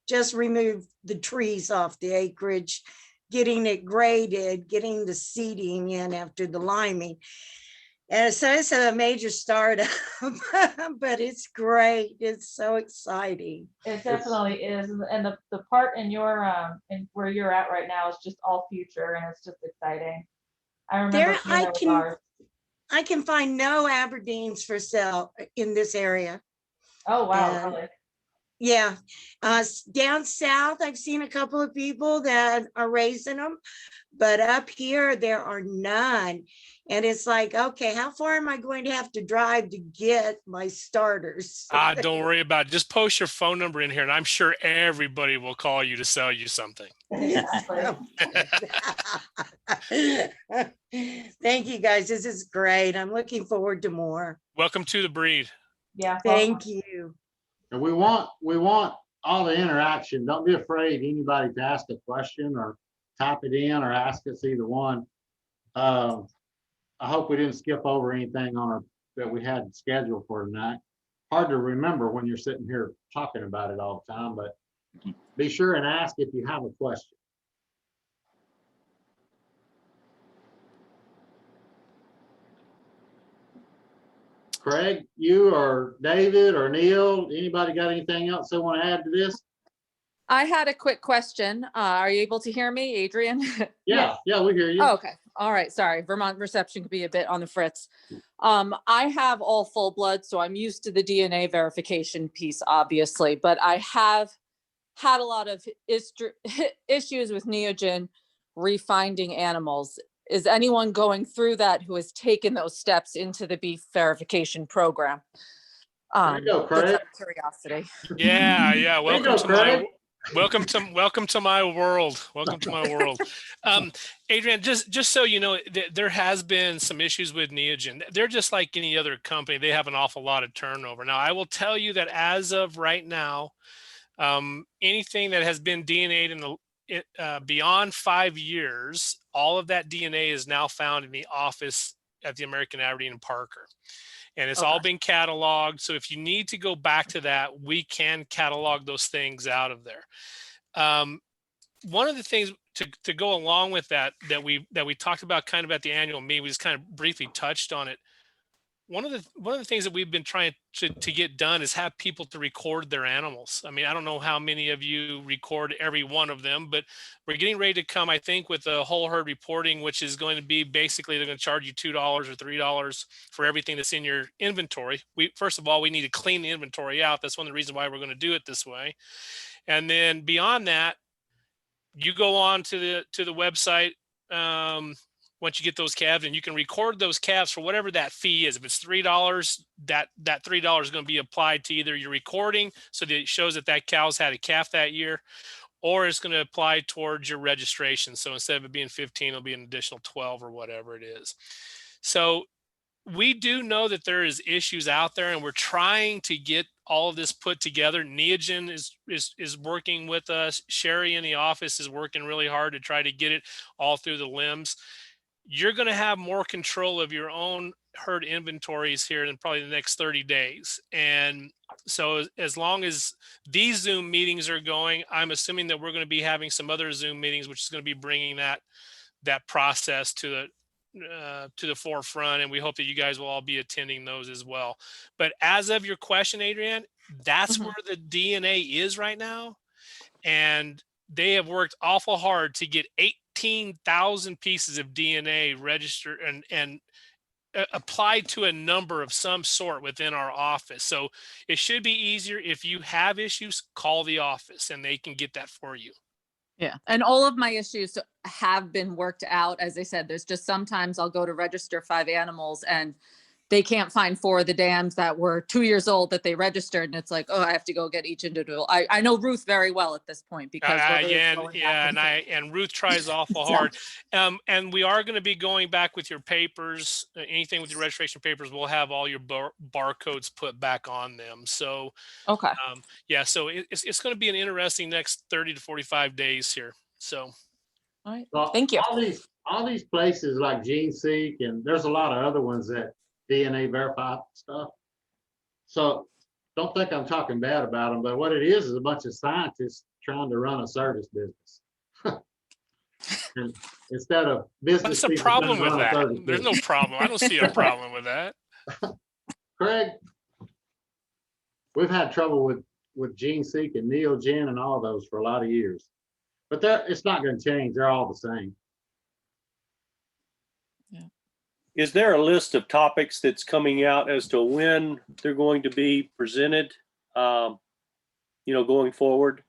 just removed the trees off the acreage, getting it graded, getting the seeding in after the liming. And so it's a major startup, but it's great. It's so exciting. It definitely is. And the part in your in where you're at right now is just all future, and it's just exciting. I remember There, seeing it with ours. I can find no Aberdeens for sale in this area. Oh wow, And really? yeah, down south, I've seen a couple of people that are raising them, but up here there are none. And it's like, okay, how far am I going to have to drive to get my starters? Don't worry about it. Just post your phone number in here, and I'm sure everybody will call you to sell you something. Thank you guys. This is great. I'm looking forward to more. Welcome to the breed. Yeah. Thank you. And we want all the interaction. Don't be afraid anybody to ask a question or type it in or ask us either one. I hope we didn't skip over anything that we had scheduled for tonight. Hard to remember when you're sitting here talking about it all the time, but be sure and ask if you have a question. Craig, you or David or Neil, anybody got anything else they want to add to this? I had a quick question. Are you able to hear me, Adrian? Yeah, we hear you. Oh, okay. All right. Sorry. Vermont reception could be a bit on the fritz. I have all full blood, so I'm used to the DNA verification piece, obviously, but I have had a lot of issues with Neogen refinding animals. Is anyone going through that who has taken those steps into the beef verification program? There you go, Craig. That's out of curiosity. Yeah. Welcome to Welcome to my world. Welcome to my world. Adrian, just so you know, there has been some issues with Neogen. They're just like any other company. They have an awful lot of turnover. Now, I will tell you that as of right now, anything that has been DNA'd in the beyond 5 years, all of that DNA is now found in the office at the American Aberdeen and Parker. And it's all been cataloged. So if you need to go back to that, we can catalog those things out of there. One of the things to go along with that we talked about kind of at the annual meeting, we just kind of briefly touched on it. One of the things that we've been trying to get done is have people to record their animals. I mean, I don't know how many of you record every one of them, but we're getting ready to come, I think, with the whole herd reporting, which is going to be basically they're going to charge you $2 or $3 for everything that's in your inventory. First of all, we need to clean the inventory out. That's one of the reasons why we're going to do it this way. And then beyond that, you go on to the website once you get those calves, and you can record those calves for whatever that fee is. If it's $3, that $3 is going to be applied to either your recording, so that it shows that cow's had a calf that year, or it's going to apply towards your registration. So instead of it being 15, it'll be an additional 12 or whatever it is. So we do know that there is issues out there, and we're trying to get all of this put together. Neogen is working with us. Sherry in the office is working really hard to try to get it all through the limbs. You're going to have more control of your own herd inventories here in probably the next 30 days. And so as long as these Zoom meetings are going, I'm assuming that we're going to be having some other Zoom meetings, which is going to be bringing that process to the forefront. And we hope that you guys will all be attending those as well. But as of your question, Adrienne, that's where the DNA is right now. And they have worked awful hard to get 18,000 pieces of DNA registered and applied to a number of some sort within our office. So it should be easier. If you have issues, call the office and they can get that for you. Yeah. And all of my issues have been worked out. As I said, there's just sometimes I'll go to register 5 animals and they can't find 4 of the dams that were 2 years old that they registered. And it's like, oh, I have to go get each individual. I know Ruth very well at this point because and Ruth tries awful hard. And we are going to be going back with your papers. Anything with your registration papers, we'll have all your barcodes put back on them. So okay, so it's going to be an interesting next 30 to 45 days here. So all right, thank you. all these places like GeneSeek, and there's a lot of other ones that DNA verify stuff. So don't think I'm talking bad about them, but what it is a bunch of scientists trying to run a service business. And instead of business. What's the people problem trying to with run a that? service There's no business. problem. I don't see a problem with that. Craig, we've had trouble with GeneSeek and Neogen and all those for a lot of years, but it's not going to change. They're all the same. Is there a list of topics that's coming out as to when they're going to be presented, going forward?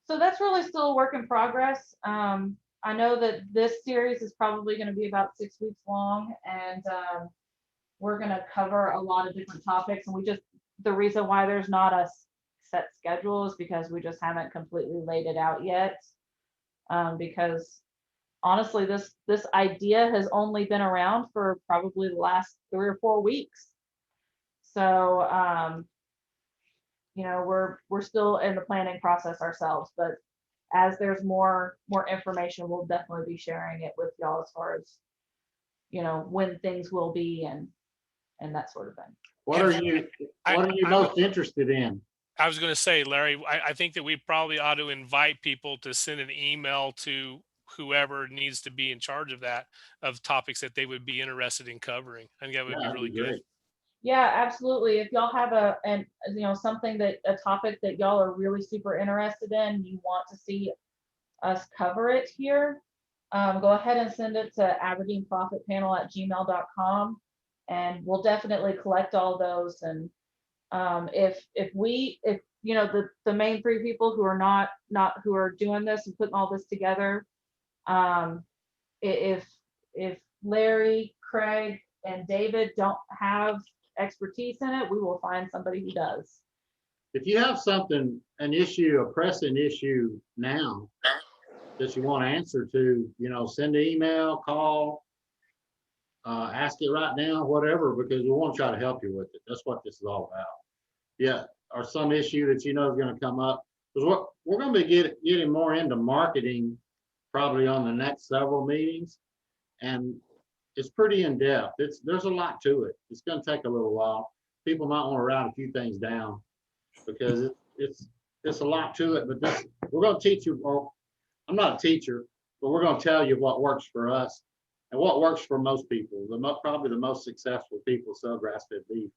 So that's really still a work in progress. I know that this series is probably going to be about 6 weeks long, and we're going to cover a lot of different topics. And the reason why there's not a set schedule is because we just haven't completely laid it out yet. Because honestly, this idea has only been around for probably the last 3 or 4 weeks. So, we're still in the planning process ourselves, but as there's more information, we'll definitely be sharing it with y'all as far as, when things will be and that sort of thing. What are you most interested in? I was going to say, Larry, I think that we probably ought to invite people to send an email to whoever needs to be in charge of that, of topics that they would be interested in covering. I think that would be really good. Yeah, absolutely. If y'all have a topic that y'all are really super interested in, you want to see us cover it here, go ahead and send it to aberdeenprofitpanel@gmail.com, and we'll definitely collect all those. And if the main 3 people who are not who are doing this and putting all this together, if Larry, Craig, and David don't have expertise in it, we will find somebody who does. If you have a pressing issue now that you want to answer to, send an email, call, ask it right now, whatever, because we want to try to help you with it. That's what this is all about. Yeah, or some issue that is going to come up. Because we're going to be getting more into marketing probably on the next several meetings, and it's pretty in depth. There's a lot to it. It's going to take a little while. People might want to write a few things down because it's a lot to it. But we're going to teach you. Well, I'm not a teacher, but we're going to tell you what works for us and what works for most people. Probably the most successful people sell grass-fed beef.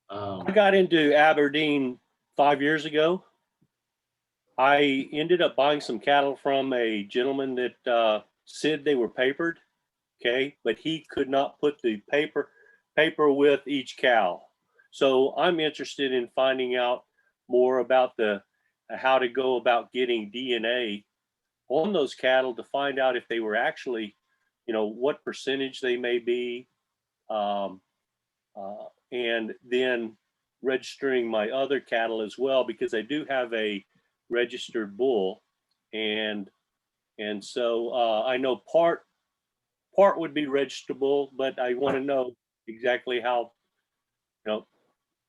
I got into Aberdeen 5 years ago. I ended up buying some cattle from a gentleman that said they were papered. Okay, but he could not put the paper with each cow. So I'm interested in finding out more about how to go about getting DNA on those cattle to find out if they were actually, what percentage they may be, and then registering my other cattle as well, because I do have a registered bull, and so I know part would be registrable, but I want to know exactly how,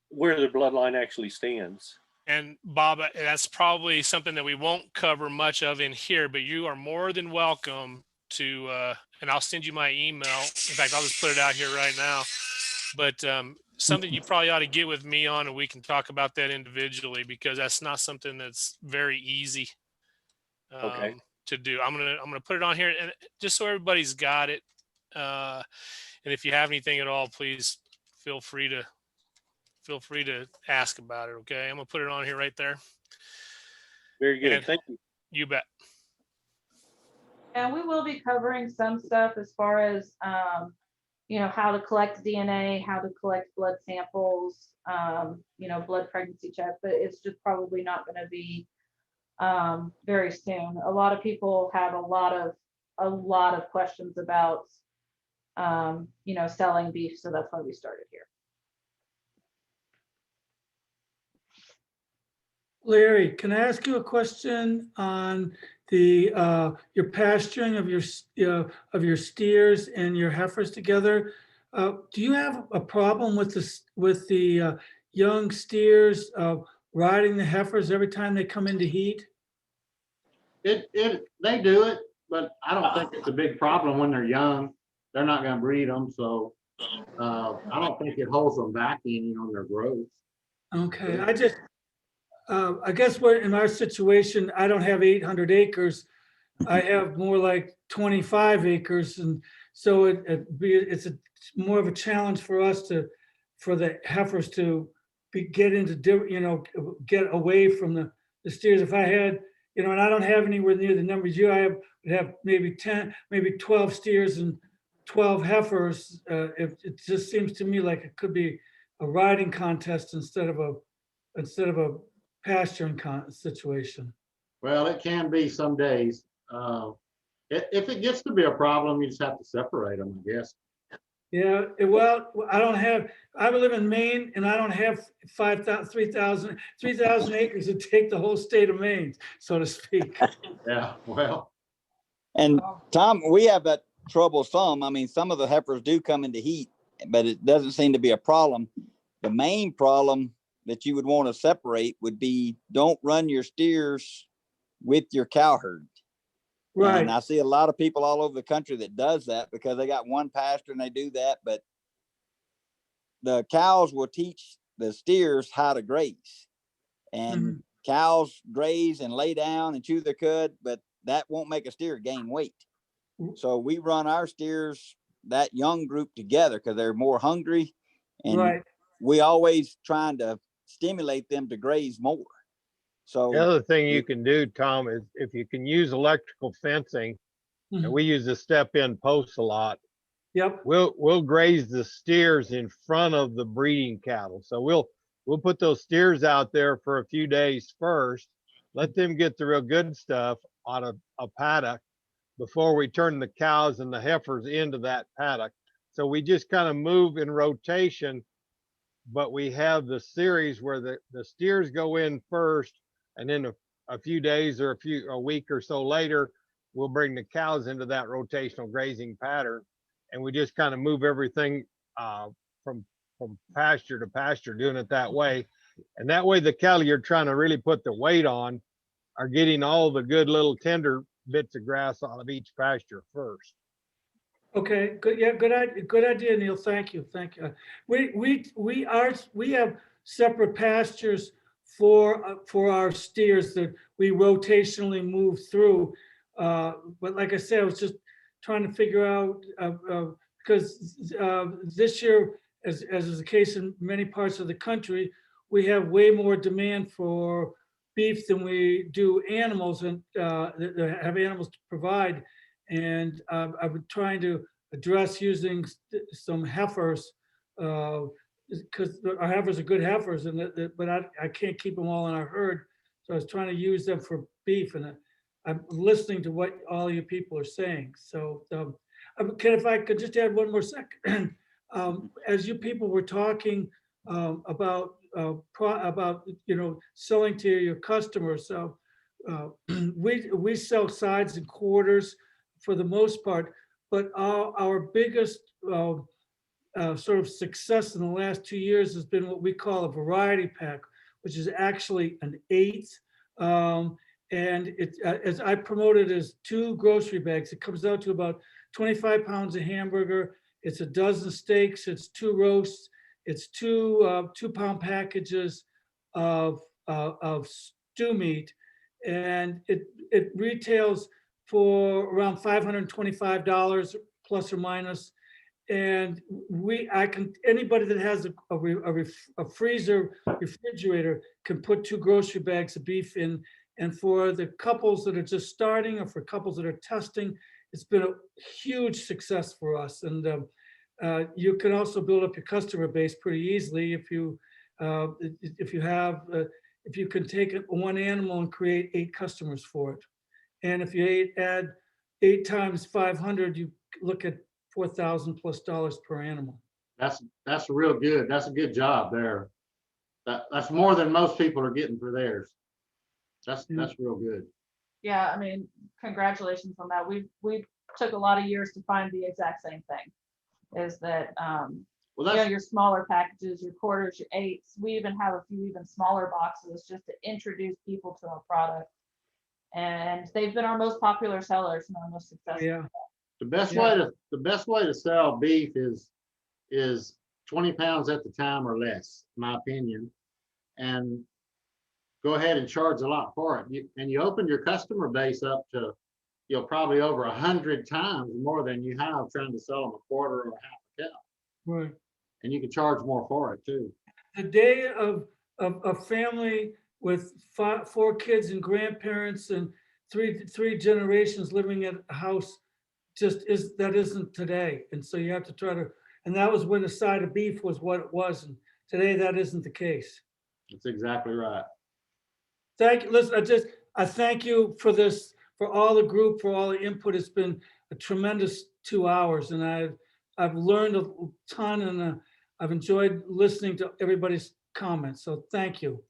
where the bloodline actually stands. And Bob, that's probably something that we won't cover much of in here, but you are more than welcome to, and I'll send you my email. In fact, I'll just put it out here right now. But something you probably ought to get with me on, and we can talk about that individually, because that's not something that's very easy to do. I'm gonna put it on here, and just so everybody's got it. And if you have anything at all, please feel free to ask about it. Okay, I'm gonna put it on here right there. Very good. And thank you. You bet. And we will be covering some stuff as far as how to collect DNA, how to collect blood samples, blood pregnancy check, but it's just probably not going to be very soon. A lot of people have a lot of questions about selling beef, so that's why we started here. Larry, can I ask you a question on your pasturing of your steers and your heifers together? Do you have a problem with the young steers riding the heifers every time they come into heat? They do it, but I don't think it's a big problem when they're young. They're not gonna breed them, so I don't think it holds them back any on their growth. Okay, I guess we're in our situation, I don't have 800 acres. I have more like 25 acres, and so it's more of a challenge for us for the heifers to get into get away from the steers. If I had, and I don't have anywhere near the numbers would have maybe 10, maybe 12 steers and 12 heifers. It just seems to me like it could be a riding contest instead of a pasturing situation. Well, it can be some days. If it gets to be a problem, you just have to separate them, I guess. Yeah, well, I live in Maine and I don't have 3,000 acres to take the whole state of Maine, so to speak. Yeah, well. And Tom, we have that trouble some. I mean, some of the heifers do come into heat, but it doesn't seem to be a problem. The main problem that you would want to separate would be don't run your steers with your cow herd. Right. And I see a lot of people all over the country that does that because they got one pasture and they do that, but the cows will teach the steers how to graze. And cows graze and lay down and chew their cud, but that won't make a steer gain weight. So we run our steers, that young group, together because they're more hungry, and we always trying to stimulate them to graze more. So the other thing you can do, Tom, is if you can use electrical fencing, and we use the step-in posts a lot. Yep. We'll graze the steers in front of the breeding cattle. So we'll put those steers out there for a few days first, let them get the real good stuff on a paddock before we turn the cows and the heifers into that paddock. So we just kind of move in rotation, but we have the series where the steers go in first, and then a few days or a week or so later, we'll bring the cows into that rotational grazing pattern. And we just kind of move everything from pasture to pasture, doing it that way. And that way the cattle you're trying to really put the weight on are getting all the good little tender bits of grass out of each pasture first. Okay, good. Yeah, good idea, Neil. Thank you. We have separate pastures for our steers that we rotationally move through. But like I said, I was just trying to figure out because this year, as is the case in many parts of the country, we have way more demand for beef than we do animals, and have animals to provide. And I've been trying to address using some heifers because our heifers are good heifers, but I can't keep them all in our herd. So I was trying to use them for beef, and I'm listening to what all you people are saying. So if I could just add one more second. As you people were talking about selling to your customers, so we sell sides and quarters for the most part, but our biggest sort of success in the last 2 years has been what we call a variety pack, which is actually an eighth. And it, as I promote it as 2 grocery bags, it comes out to about 25 pounds of hamburger. It's a dozen steaks. It's 2 roasts. It's 2 2-pound packages of stew meat, and it retails for around $525 plus or minus. And anybody that has a refrigerator can put 2 grocery bags of beef in. And for the couples that are just starting, or for couples that are testing, it's been a huge success for us. And you can also build up your customer base pretty easily if you can take one animal and create 8 customers for it. And if you add 8 times 500, you look at $4,000+ per animal. That's real good. That's a good job there. That's more than most people are getting for theirs. That's real good. Yeah, I mean, congratulations on that. We took a lot of years to find the exact same thing. Is that your smaller packages, your quarters, your 8s. We even have a few even smaller boxes just to introduce people to our product. And they've been our most popular sellers and our most successful. Yeah. The best way to sell beef is 20 pounds at the time or less, in my opinion. And go ahead and charge a lot for it. And you open your customer base up to, probably over 100 times more than you have trying to sell them a quarter or a half a cow. Right. And you can charge more for it too. The day of a family with 4 kids and grandparents and three generations living in a house that isn't today. And so you have to try to, and that was when a side of beef was what it was. And today that isn't the case. That's exactly right. Thank you. Listen, I thank you for this, for all the group, for all the input. It's been a tremendous 2 hours, and I've learned a ton, and I've enjoyed listening to everybody's comments. So thank you.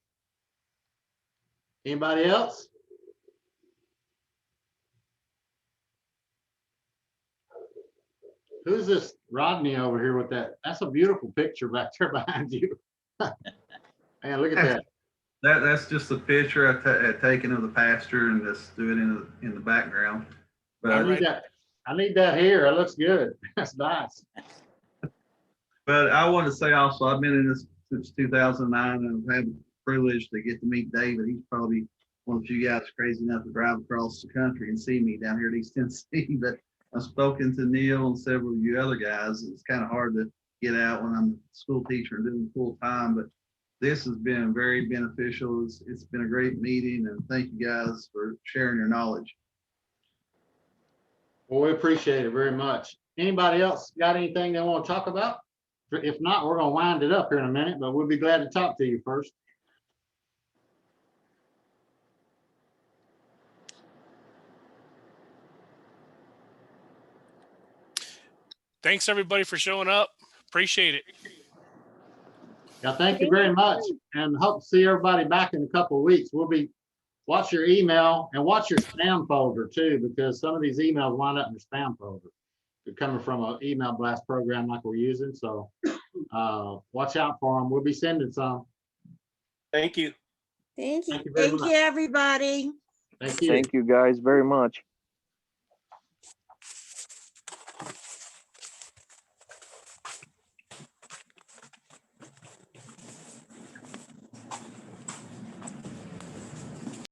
Anybody else? Who's this Rodney over here with that? That's a beautiful picture back there behind you. Man, look at that. That's just a picture I taken of the pasture and just do it in the background. But I need that here. It looks good. That's nice. But I want to say also, I've been in this since 2009, and I've had the privilege to get to meet David. He's probably one of the few guys crazy enough to drive across the country and see me down here in East Tennessee. But I've spoken to Neil and several of you other guys. It's kind of hard to get out when I'm a school teacher and doing full time, but this has been very beneficial. It's been a great meeting, and thank you guys for sharing your knowledge. Well, we appreciate it very much. Anybody else got anything they want to talk about? If not, we're going to wind it up here in a minute, but we'll be glad to talk to you first. Thanks everybody for showing up. Appreciate it. Yeah, thank you very much, and hope to see everybody back in a couple of weeks. Watch your email and watch your spam folder too, because some of these emails wind up in your spam folder. They're coming from an email blast program like we're using, so watch out for them. We'll be sending some. Thank you. Thank you. Thank you very Thank much. you, everybody. Thank you. Thank you guys very much.